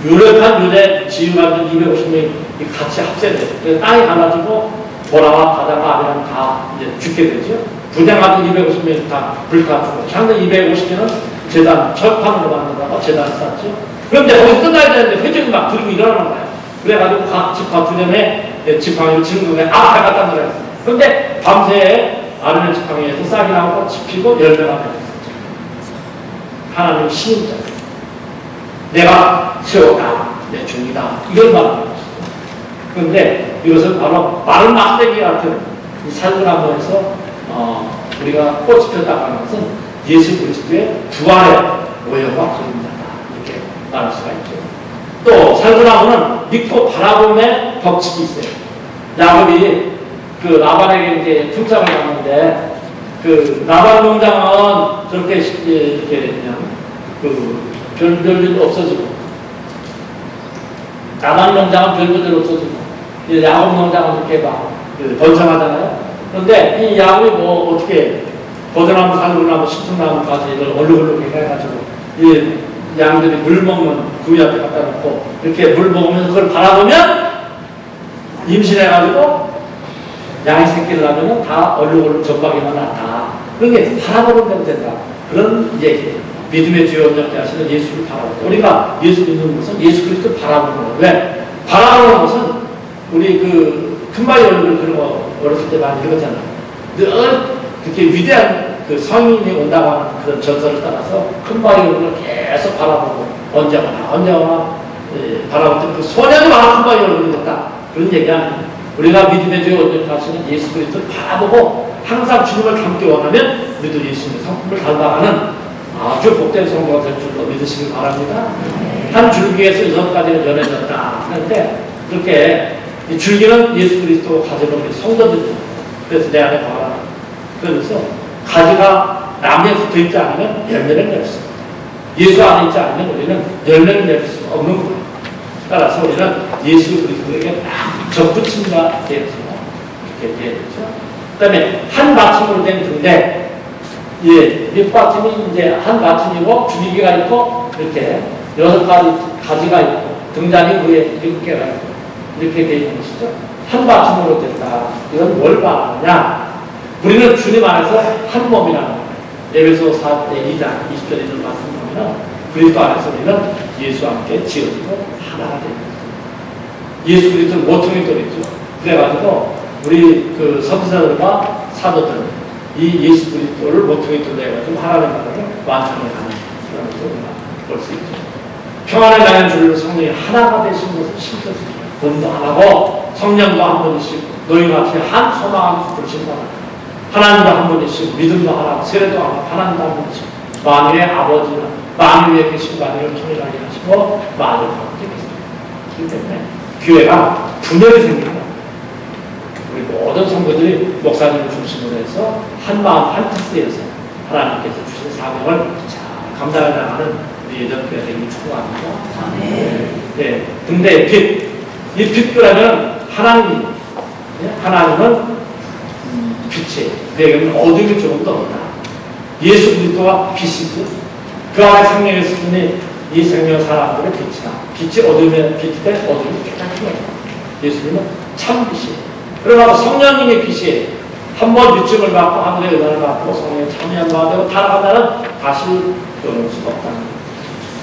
유력한 유대 지휘관들 250명이 같이 합세돼요. 땅이 갈라지고 보라와 다단과 아비람이 다 이제 죽게 되죠. 분양하던 250명이 다 불타주고 향후 250개는 재단 철판으로 만든다고 재단을 쌓죠. 그런데 거기서 끝나야 되는데 회적이 막 들고 일어나는 거예요. 그래가지고 각 집화 두점에 지팡이를 진국에 앞에 갖다 놓으라 했어요. 그런데 밤새 아르헨 지팡이에서 싹이 나오고 지피고 열매가 맺었죠. 하나님 신임자. 내가 세웠다. 내 종이다. 이걸 말하는 것이죠. 그런데 이것은 바로 마른 막대기 같은 이 살구나무에서 우리가 꽃이 폈다고 하는 것은 예수 그리스도의 부활의 모형과 그림자다. 이렇게 말할 수가 있죠. 또 살구나무는 믿고 바라봄의 법칙이 있어요. 야곱이 그 라반에게 이제 품삯을 받는데 그 라반 농장은 저렇게 이렇게 그냥 그 별일 없어지고 라반 농장은 별일 없어지고 야곱 농장은 이렇게 막 번창하잖아요. 그런데 이 야곱이 뭐 어떻게 버드나무, 살구나무, 신통나무까지 이걸 얼룩얼룩 해가지고 이 양들이 물 먹는 구이 앞에 갖다 놓고 이렇게 물 먹으면서 그걸 바라보면 임신해가지고 양이 새끼를 하면은 다 얼룩얼룩 전박이만 났다. 그런 게 바라보는 대로 된다. 그런 얘기예요. 믿음의 주요 원장대 하시는 예수를 바라보는. 우리가 예수 믿는 것은 예수 그리스도를 바라보는 거예요. 왜? 바라보는 것은 우리 그 큰바위 얼굴 그런 거 어렸을 때 많이 읽었잖아요. 늘 그렇게 위대한 그 성인이 온다고 하는 그런 전설을 따라서 큰바위 얼굴을 계속 바라보고 언제 오나 바라볼 때 그 소년이 많은 큰바위 얼굴이 됐다. 그런 얘기 아니에요. 우리가 믿음의 주요 원장대 하시는 예수 그리스도를 바라보고 항상 주님을 닮기 원하면 우리도 예수님의 성품을 닮아가는 아주 복된 성도가 될 줄로 믿으시길 바랍니다. 한 줄기에서 6가지가 연해졌다 하는데 그렇게 이 줄기는 예수 그리스도 가지는 우리 성도들입니다. 그래서 내 안에 봐라. 그래서 가지가 나무에 붙어 있지 않으면 열매를 낼 수 없다. 예수 안에 있지 않으면 우리는 열매를 낼 수 없는 거예요. 따라서 우리는 예수 그리스도에게 딱 접붙임과 되어서 이렇게 되어 있죠. 그 다음에 한 받침으로 된 등대. 예, 밑받침이 이제 한 받침이고 줄기가 있고 이렇게 6가지 가지가 있고 등잔이 위에 7개가 있고 이렇게 되어 있는 것이죠. 한 받침으로 됐다. 이건 뭘 말하느냐? 우리는 주님 안에서 한 몸이라는 거예요. 에베소 4대 2장 20절에 있는 말씀 보면 그리스도 안에서 우리는 예수와 함께 지어지고 하나가 됩니다. 예수 그리스도는 모퉁이 돌이죠. 그래가지고 우리 그 선지자들과 사도들 이 예수 그리스도를 모퉁이 돌로 해가지고 하나님 나라를 완성해 가는 그런 것을 우리가 볼 수 있죠. 평안을 나는 줄로 성령이 하나가 되신 것을 심겨줍니다. 몸도 하나고 성령도 한 분이시고 너희가 같이 한 소망을 부르신다. 하나님도 한 분이시고 믿음도 하나, 세례도 하나, 하나님도 한 분이시고 만유의 아버지는 만유 위에 계신 만유를 통일하게 하시고 만유를 함께 계십니다. 그렇기 때문에 교회가 분열이 생깁니다. 우리 모든 성도들이 목사님을 중심으로 해서 한 마음 한 뜻에서 하나님께서 주신 사명을 잘 감당해 나가는 우리 예전교회 되기 축복합니다. 네, 근데 빛. 이 빛이라면 하나님, 하나님은 빛이에요. 그에게는 어둠이 조금도 없다. 예수 그리스도가 빛이죠. 그 안에 생명의 수준이 이 생명 사람들의 빛이다. 빛이 어둠의 빛이 돼 어둠이 깨끗하게 해요. 예수님은 참 빛이에요. 그러나 성령님의 빛이에요. 한번 유증을 받고 하늘의 은혜를 받고 성령의 참여한 바가 되고 타락하면 다시 변할 수가 없다는 거예요.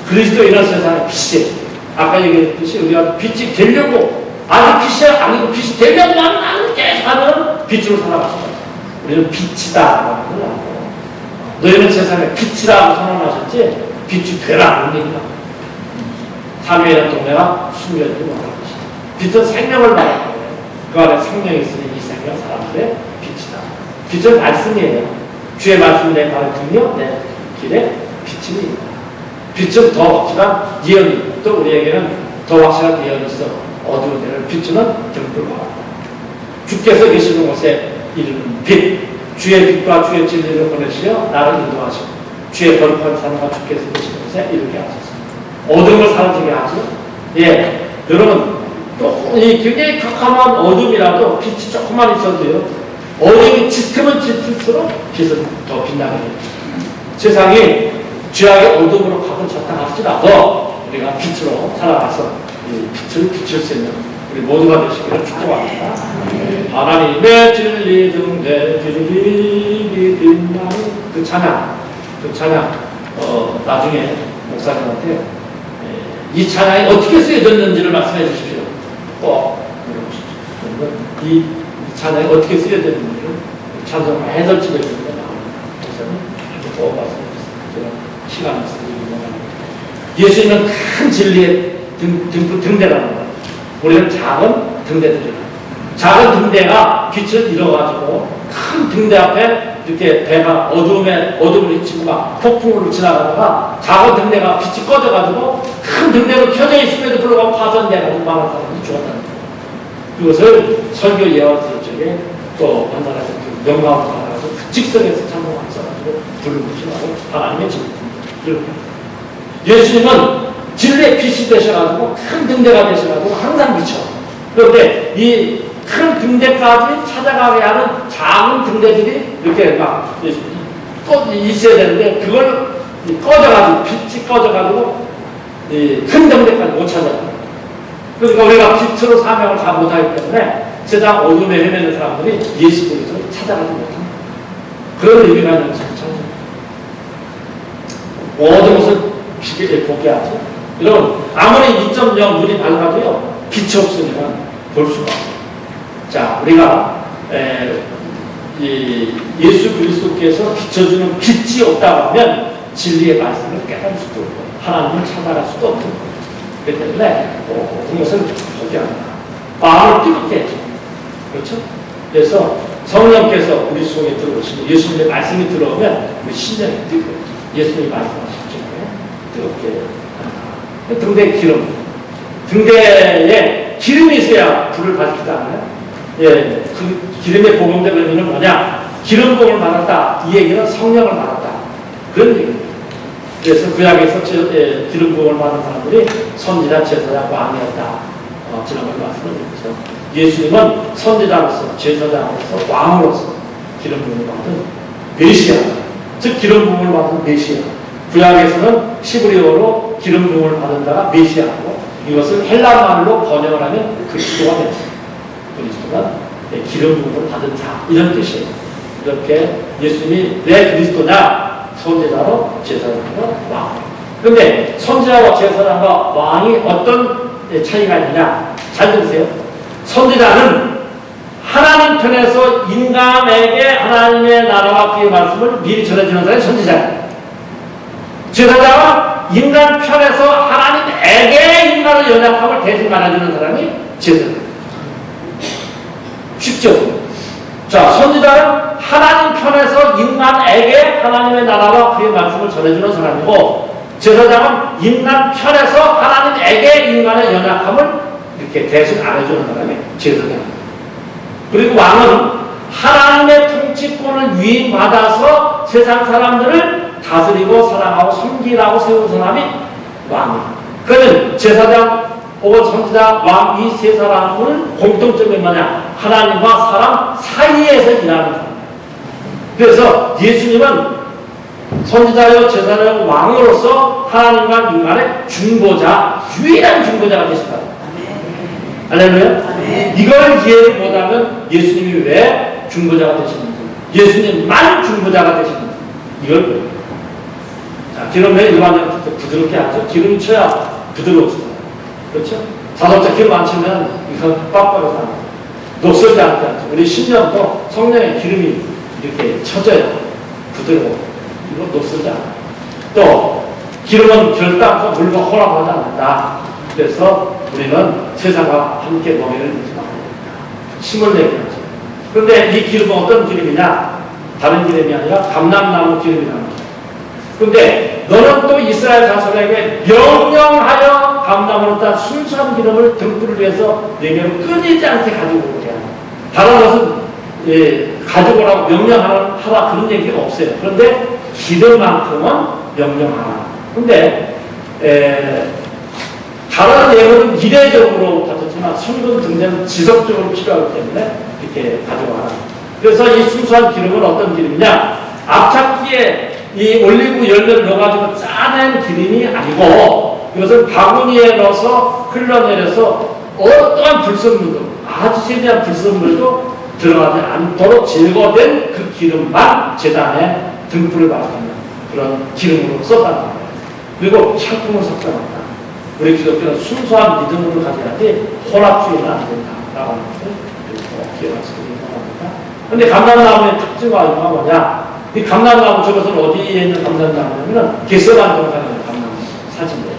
그리스도 이런 세상의 빛이에요. 아까 얘기했듯이 우리가 빛이 되려고 아직 빛이 아니고 빛이 되려고 하는 나는 계속 하면 빛으로 살아갈 수가 있어요. 우리는 빛이다. 너희는 세상에 빛이라고 선언하셨지 빛이 되라. 그런 얘기다. 삶의 동네가 숨겨지지 못할 것이다. 빛은 생명을 말하는 거예요. 그 안에 생명이 있으니 이 생명 사람들의 빛이다. 빛은 말씀이에요. 주의 말씀이 내 발의 등이요 내 길에 빛입니다. 빛은 더 확실한 예언이 또 우리에게는 더 확실한 예언이 있어. 어두운 데를 비추는 등불과 같다. 주께서 계시는 곳에 이르는 빛, 주의 빛과 주의 진리를 보내시어 나를 인도하시고 주의 거룩한 산과 주께서 계시는 곳에 이르게 하소서. 어둠을 사라지게 하죠. 예, 여러분 또 이 굉장히 캄캄한 어둠이라도 빛이 조금만 있어도요. 어둠이 짙으면 짙을수록 빛은 더 빛나게 됩니다. 세상이 죄악의 어둠으로 가득 찼다 할지라도 우리가 빛으로 살아가서 이 빛을 비출 수 있는 우리 모두가 되시기를 축복합니다. 하나님의 진리 등대 길이 빛나는 그 찬양 나중에 목사님한테 이 찬양이 어떻게 쓰여졌는지를 말씀해 주십시오. 꼭 물어보십시오. 이 찬양이 어떻게 쓰여졌는지를 찬송 해설집에 있는데 목사님 꼭 말씀해 주세요. 제가 시간 없으니 예수님은 큰 진리의 등대라는 거예요. 우리는 작은 등대들이에요. 작은 등대가 빛을 잃어가지고 큰 등대 앞에 이렇게 배가 어둠을 잊히고 폭풍으로 지나가다가 작은 등대가 빛이 꺼져가지고 큰 등대로 켜져 있음에도 불구하고 파손돼가지고 많은 사람들이 죽었다는 거예요. 그것을 설교 예언 들을 적에 또 만나서 영광을 받아서 그 직성에서 참고 왔어가지고 불을 붙이고 하나님의 진리. 예수님은 진리의 빛이 되셔가지고 큰 등대가 되셔가지고 항상 비쳐. 그런데 이 큰 등대까지 찾아가게 하는 작은 등대들이 이렇게 막 있어야 되는데 그걸 꺼져가지고 빛이 꺼져가지고 큰 등대까지 못 찾아가요. 그러니까 우리가 빛으로 사명을 다 못하기 때문에 세상 어둠에 헤매는 사람들이 예수 그리스도를 찾아가지 못합니다. 그런 의미가 있는 성찬입니다. 모든 것을 빛에 보게 하죠. 여러분 아무리 2.0 눈이 밝아도요 빛이 없으면 볼 수가 없어요. 자, 우리가 예수 그리스도께서 비춰주는 빛이 없다고 하면 진리의 말씀을 깨달을 수도 없고 하나님을 찾아갈 수도 없는 거예요. 그렇기 때문에 모든 것을 보게 합니다. 마음을 뜨겁게 해줘. 그렇죠? 그래서 성령께서 우리 속에 들어오시고 예수님의 말씀이 들어오면 우리 심장이 뜨거워요. 예수님이 말씀하셨잖아요. 뜨겁게 합니다. 등대에 기름. 등대에 기름이 있어야 불을 밝히지 않아요? 예, 그 기름의 복음된 의미는 뭐냐? 기름 부음을 받았다. 이 얘기는 성령을 받았다. 그런 얘기입니다. 그래서 구약에서 기름 부음을 받은 사람들이 선지자, 제사장, 왕이었다. 지난번에 말씀드렸죠. 예수님은 선지자로서, 제사장으로서, 왕으로서 기름 부음을 받은 메시아. 즉 기름 부음을 받은 메시아. 구약에서는 시브리어로 기름 부음을 받은 자가 메시아고 이것을 헬라말로 번역을 하면 그리스도가 됩니다. 그리스도가 기름 부음을 받은 자 이런 뜻이에요. 이렇게 예수님이 왜 그리스도냐? 선지자로 제사장으로 왕. 그런데 선지자와 제사장과 왕이 어떤 차이가 있느냐? 잘 들으세요. 선지자는 하나님 편에서 인간에게 하나님의 나라와 그의 말씀을 미리 전해주는 사람이 선지자예요. 제사장은 인간 편에서 하나님에게 인간의 연약함을 대신 말해주는 사람이 제사장. 쉽죠? 자, 선지자는 하나님 편에서 인간에게 하나님의 나라와 그의 말씀을 전해주는 사람이고 제사장은 인간 편에서 하나님에게 인간의 연약함을 이렇게 대신 안해주는 사람이 제사장. 그리고 왕은 하나님의 통치권을 위임받아서 세상 사람들을 다스리고 사랑하고 섬기라고 세운 사람이 왕이에요. 그러면 제사장 혹은 선지자, 왕 이 세 사람은 공통점이 뭐냐? 하나님과 사람 사이에서 일하는 사람. 그래서 예수님은 선지자요, 제사장, 왕으로서 하나님과 인간의 중보자, 유일한 중보자가 되신다. 할렐루야? 이걸 이해를 못하면 예수님이 왜 중보자가 되시는지, 예수님만 중보자가 되시는지 이걸 보여요. 자, 기름을 일반적으로 부드럽게 하죠. 기름이 쳐야 부드러워지잖아요. 그렇죠? 자동차 기름 안 치면 이거 빡빡해서 녹슬지 않게 하죠. 우리 신령도 성령의 기름이 이렇게 쳐져요. 부드러워. 이거 녹슬지 않아요. 또 기름은 결단코 물과 혼합하지 않는다. 그래서 우리는 세상과 함께 멍에를 들지 말아야 된다. 힘을 내게 하죠. 그런데 이 기름은 어떤 기름이냐? 다른 기름이 아니라 감람나무 기름이라는 거죠. 그런데 너는 또 이스라엘 자손에게 명령하여 감람으로 딴 순수한 기름을 등불을 위해서 내게로 끊이지 않게 가지고 오게 하라. 다른 것은 가지고 오라고 명령하라 그런 얘기가 없어요. 그런데 기름만큼은 명령하라. 그런데 다른 예물은 이례적으로 가졌지만 순금 등대는 지속적으로 필요하기 때문에 이렇게 가져와라. 그래서 이 순수한 기름은 어떤 기름이냐? 앞잡기에 이 올리브 열매를 넣어가지고 짜낸 기름이 아니고 이것을 바구니에 넣어서 흘러내려서 어떠한 불순물도 아주 세미한 불순물도 들어가지 않도록 제거된 그 기름만 제단에 등불을 밝히는 그런 기름으로 썼다는 거예요. 그리고 철풍을 섞어놨다. 우리 기독교는 순수한 믿음을 가져야지 혼합주의는 안 된다라고 하는 것을 기억하시기 바랍니다. 그런데 감람나무의 특징과 이유가 뭐냐? 이 감람나무 저것은 어디에 있는 감람나무냐면 게세반 동산에 있는 감람나무 사진이에요.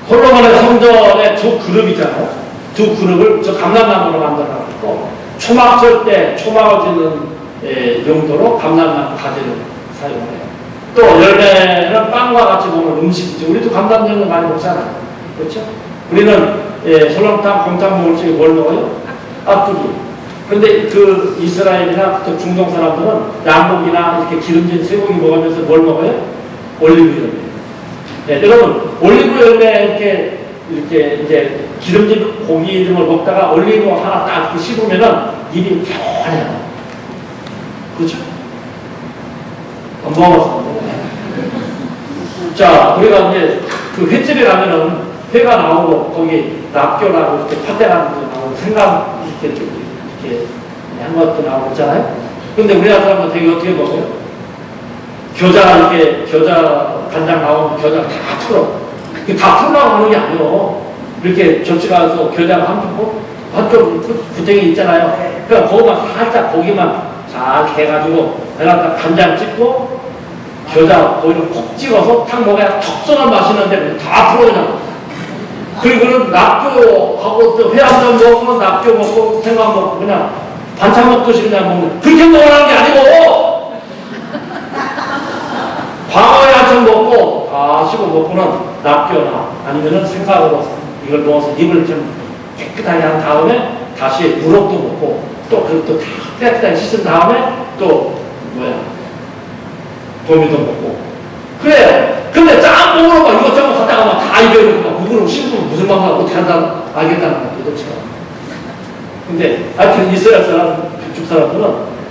솔로몬의 성전에 두 그룹이잖아요. 두 그룹을 저 감람나무로 만들어놨고 초막절 때 초막을 짓는 용도로 감람나무 가지를 사용해요. 또 열매는 빵과 같이 먹는 음식이죠. 우리도 감람나무 많이 먹잖아요. 그렇죠? 우리는 설렁탕, 곰탕 먹을 적에 뭘 먹어요? 깍두기. 그런데 그 이스라엘이나 중동 사람들은 양고기나 이렇게 기름진 쇠고기 먹으면서 뭘 먹어요? 올리브 열매. 네, 여러분 올리브 열매 이렇게 이제 기름진 고기 이런 걸 먹다가 올리브 하나 딱 씹으면은 입이 편해요. 그렇죠? 안 먹어서. 자, 우리가 이제 그 횟집에 가면은 회가 나오고 거기 납교라고 이렇게 파떼라고 나오고 생강 이렇게 한 것도 나오고 있잖아요. 근데 우리나라 사람은 되게 어떻게 먹어요? 겨자 간장 나오면 겨자 다 틀어. 다 풀라고 하는 게 아니에요. 이렇게 접시 가서 겨자가 한쪽 구덩이 있잖아요. 그러니까 거기만 살짝 고기만 잘 해가지고 내가 간장 찍고 겨자 거기를 콕 찍어서 탁 먹어야 턱 쏘는 맛있는데 다 풀어 그냥. 그리고는 납교하고 또 회 한 점 먹으면 납교 먹고 생강 먹고 그냥 반찬 먹듯이 그냥 먹는 그렇게 먹으라는 게 아니고 광어회 한 점 먹고 다 씹어 먹고는 납교나 아니면은 생강으로 이걸 넣어서 입을 좀 깨끗하게 한 다음에 다시 우럭도 먹고 또 그것도 다 깨끗하게 씻은 다음에 또 도미도 먹고 그래. 근데 짬뽕으로 막 이것저것 갖다가 막 다 입에놓고 막 그거를 씹으면 무슨 방법 어떻게 한다 알겠다는 거죠. 도대체. 근데 하여튼 이스라엘 사람, 그쪽 사람들은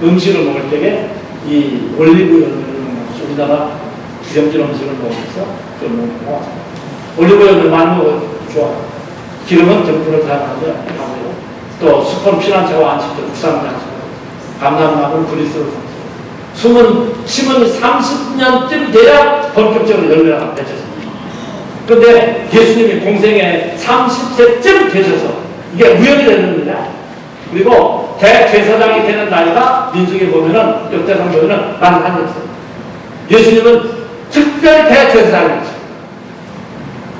음식을 먹을 때에 이 올리브 열매를 우리나라 기름진 음식을 먹으면서 그걸 먹는 거 같아요. 올리브 열매 많이 먹어요. 좋아. 기름은 등불을 사용하는데 하고요. 또 수폰 피난처와 안식도 국산장식, 감람나무는 그리스도를 상징해요. 심은 30년쯤 돼야 본격적으로 열매가 맺혀집니다. 그런데 예수님이 공생에 30세쯤 되셔서 이게 우연이 되는 겁니다. 그리고 대제사장이 되는 나이가 민수기 보면은 역대상 보면은 만 한이었어요. 예수님은 특별 대제사장이었어요.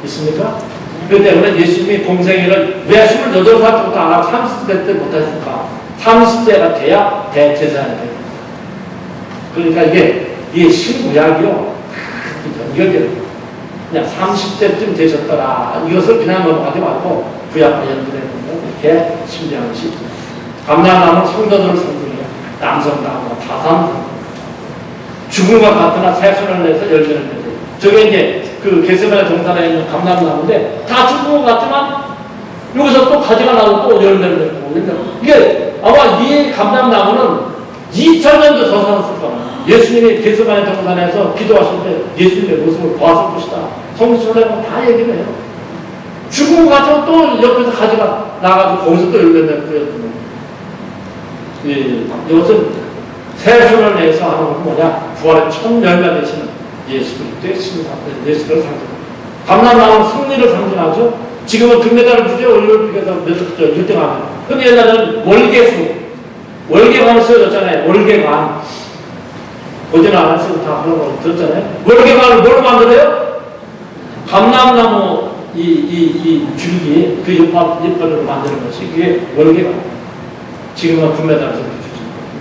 있습니까? 그런데 우리는 예수님이 공생애를 왜 28살 때부터 안 하고 30대 때 못했을까? 30대가 돼야 대제사장이 돼요. 그러니까 이게 신구약이요. 연결돼요. 그냥 30대쯤 되셨더라. 이것을 그냥 넘어가지 말고 구약과 연결되는 이렇게 심리하는 것이 있습니다. 감람나무는 성도들을 상징해요. 남성나무가 다산 죽음과 같으나 새순을 내서 열매를 맺어요. 저게 이제 그 겟세마네 동산에 있는 감람나무인데 다 죽은 것 같지만 여기서 또 가지가 나오고 또 열매를 맺고 이게 아마 이 감람나무는 2000년도 더 살았을 거예요. 예수님이 겟세마네 동산에서 기도하실 때 예수님의 모습을 보았을 것이다. 성경에 다 얘기를 해요. 죽은 것 같지만 또 옆에서 가지가 나가지고 거기서 또 열매 맺고 이것은 새순을 내서 하는 건 뭐냐? 부활의 첫 열매 되시는 예수 그리스도의 신상, 예수를 상징합니다. 감람나무는 승리를 상징하죠. 지금은 금메달을 주죠. 올림픽에서 몇 1등하면. 근데 옛날에는 월계관을 쓰여졌잖아요. 월계관. 보지는 않았어요. 다 그런 거 들었잖아요. 월계관을 뭘로 만들어요? 감람나무 이 줄기 그 잎으로 만드는 것이 그게 월계관. 지금은 금메달을 주죠.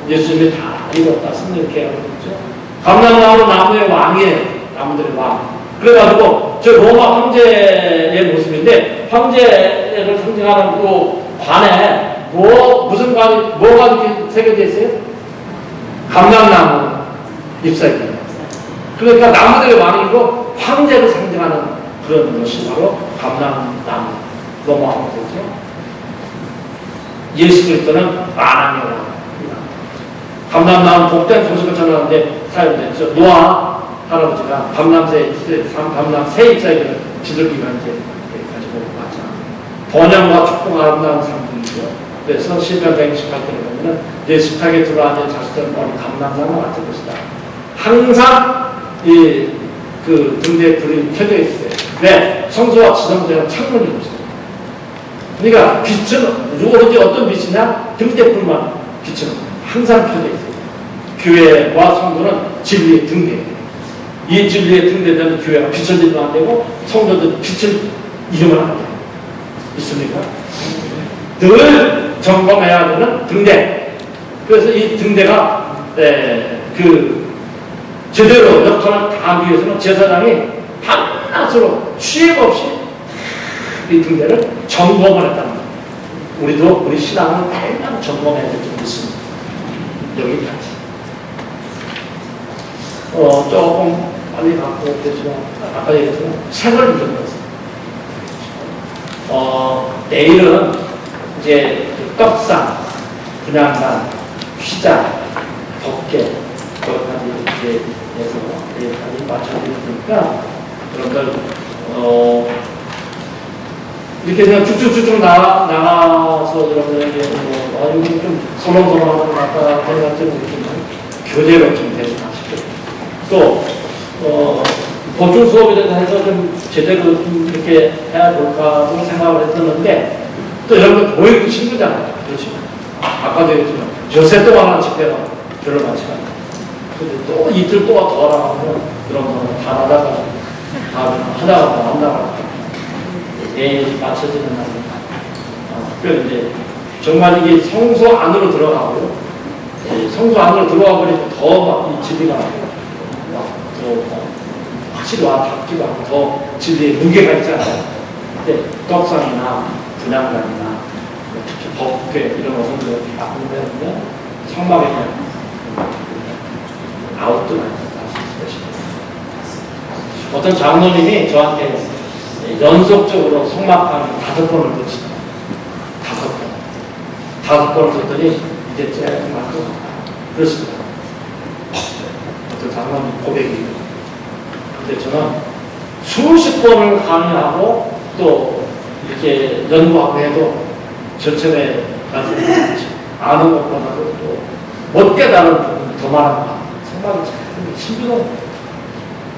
예수님이 다 이뤘다 이렇게 하고 있죠. 감람나무 나무의 왕이에요. 나무들의 왕. 그래가지고 저 로마 황제의 모습인데 황제를 상징하는 그 관에 무슨 관이 뭐가 이렇게 새겨져 있어요? 감람나무 잎사귀. 그러니까 나무들의 왕이고 황제를 상징하는 그런 것이 바로 감람나무 로마 황제죠. 예수 그리스도는 만왕의 왕. 감람나무 복된 소식을 전하는데 사용됐죠. 노아 할아버지가 감람새 잎사귀를 비둘기가 이제 가지고 왔죠. 번영과 축복 아름다운 상징이죠. 그래서 시편 128편에 보면은 내 식탁에 들어앉은 자식들은 머리 감람나무 같은 것이다. 항상 그 등대에 불이 켜져 있어요. 왜? 성소와 지성소에는 창문이 없어요. 그러니까 빛은 오로지 어떤 빛이냐? 등대불만 빛은 항상 켜져 있어요. 교회와 성도는 진리의 등대. 이 진리의 등대되는 교회가 비춰지면 안 되고 성도들 빛을 잃으면 안 돼요. 있습니까? 늘 점검해야 되는 등대. 그래서 이 등대가 제대로 역할을 다하기 위해서는 제사장이 밤낮으로 쉼 없이 이 등대를 점검을 했다는 거예요. 우리 신앙은 밤낮 점검해야 될 점이 있습니다. 여기까지. 조금 빨리 갖고 되지만 아까 얘기했지만 색을 묻은 거죠. 내일은 이제 떡상, 분양단, 휘장, 덮개 거기까지 이렇게 해서 내일까지 맞춰드리니까 여러분들 이렇게 그냥 쭉쭉쭉쭉 나가서 여러분들에게 여기 좀 서렁서렁하는 아까 생각처럼 교재로 좀 대신하시고 또 보충 수업에 대해서 좀 제대로 좀 이렇게 해야 볼까 생각을 했었는데 또 여러분 보이기도 힘들잖아요. 그렇죠? 아까도 얘기했지만 젖새 동안한 집회가 별로 많지 않아요. 근데 또 이틀 동안 더 나가면 그런 거는 다 하다가 하다가 안 나가요. 내일 맞춰지는 날입니다. 그래서 이제 정말 이게 성소 안으로 들어가고요. 성소 안으로 들어가 버리면 더 막 이 진리가 확실히 와 닿기도 하고 더 진리의 무게가 있잖아요. 근데 떡상이나 분양단이나 특히 법궤 이런 것을 다 보면 성막에 그냥 아웃도 나요. 어떤 장로님이 저한테 연속적으로 성막강의 5번을 듣시다. 5번을 듣더니 이제 째만큼 그렇습니다. 어떤 장로님 고백이. 근데 저는 수십 번을 강의하고 또 이렇게 연구하고 해도 전체에 아는 것보다도 또 못 깨달은 부분이 더 많은 것 같아요. 생각이 참 힘들어요.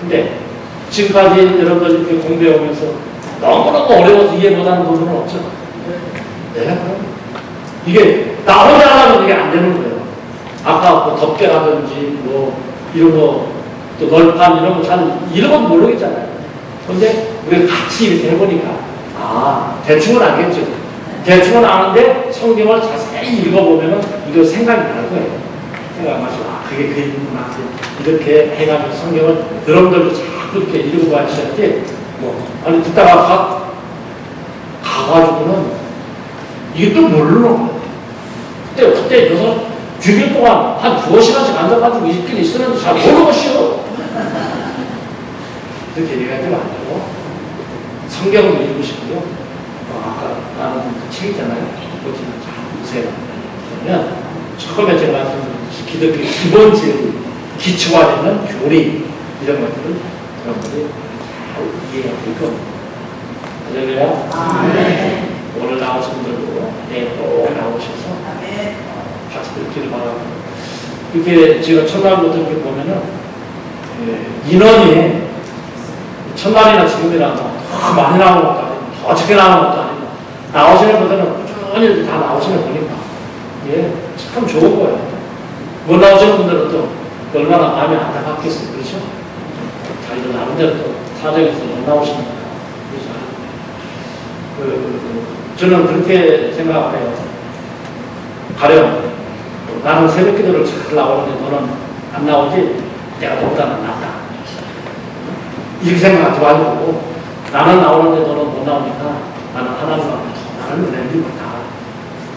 근데 지금까지 여러분들 이렇게 공부해오면서 너무너무 어려워서 이해 못하는 부분은 없죠. 네. 이게 나 혼자 하면 이게 안 되는 거예요. 아까 뭐 덮개라든지 뭐 이런 거 또 널판 이런 거 잘 이런 건 모르겠잖아요. 근데 우리가 같이 이렇게 해보니까 대충은 알겠죠. 대충은 아는데 성경을 자세히 읽어보면은 이거 생각이 날 거예요. 생각하시고 그게 그 얘기구나. 이렇게 해가지고 성경을 여러분들도 자꾸 이렇게 읽어봐야지. 아니 듣다가 가가지고는 이게 또 모르는 거예요. 그때 6일 동안 한 2시간씩 앉아가지고 있긴 있었는데 잘 모르고 쉬어. 그렇게 얘기하지 말고 성경을 읽으시고요. 아까 나는 그 책 있잖아요. 그것을 잘 보세요. 그러면 처음에 제가 말씀드렸듯이 기독교 기본 진리, 기초가 되는 교리 이런 것들을 여러분들이 잘 이해해야 될 겁니다. 할렐루야. 오늘 나오신 분들도 내일 꼭 나오셔서 같이 듣기를 바랍니다. 이렇게 제가 첫날부터 이렇게 보면은 인원이 첫날이나 지금이랑 더 많이 나오는 것 같아요. 어떻게 나오는 것도 아니고 나오시는 분들은 꾸준히 다 나오시는 거니까 예, 참 좋은 거예요. 못 나오시는 분들은 또 얼마나 마음이 안타깝겠어요. 그렇죠? 자기들 나름대로 또 사정에서 못 나오시는 거예요. 저는 그렇게 생각해요. 가령 나는 새벽 기도를 잘 나오는데 너는 안 나오지? 내가 너보다는 낫다. 이렇게 생각하지 말고 나는 나오는데 너는 못 나오니까 나는 하나님 앞에서 나는 은혜를 받다.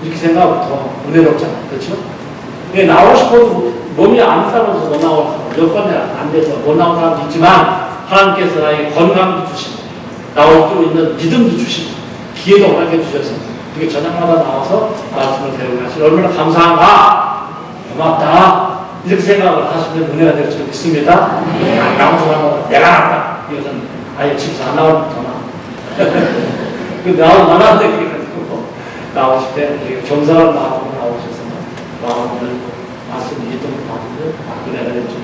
이렇게 생각하면 더 은혜롭잖아. 그렇죠? 나오고 싶어도 몸이 안 따라서 못 나오고 여건이 안 돼서 못 나온 사람도 있지만 하나님께서 나에게 건강도 주시고 나올 수 있는 믿음도 주시고 기회도 허락해 주셔서 이게 저녁마다 나와서 말씀을 배우게 하시고 얼마나 감사한가 고맙다 이렇게 생각을 하시면 은혜가 될 줄 믿습니다. 안 나온 사람은 내가 나온다. 이것은 아예 집에서 안 나오는 거잖아. 나오는데 그게 나오실 때 겸손한 마음으로 나오셔서 마음을 말씀 믿음을 받으면 은혜가 될 줄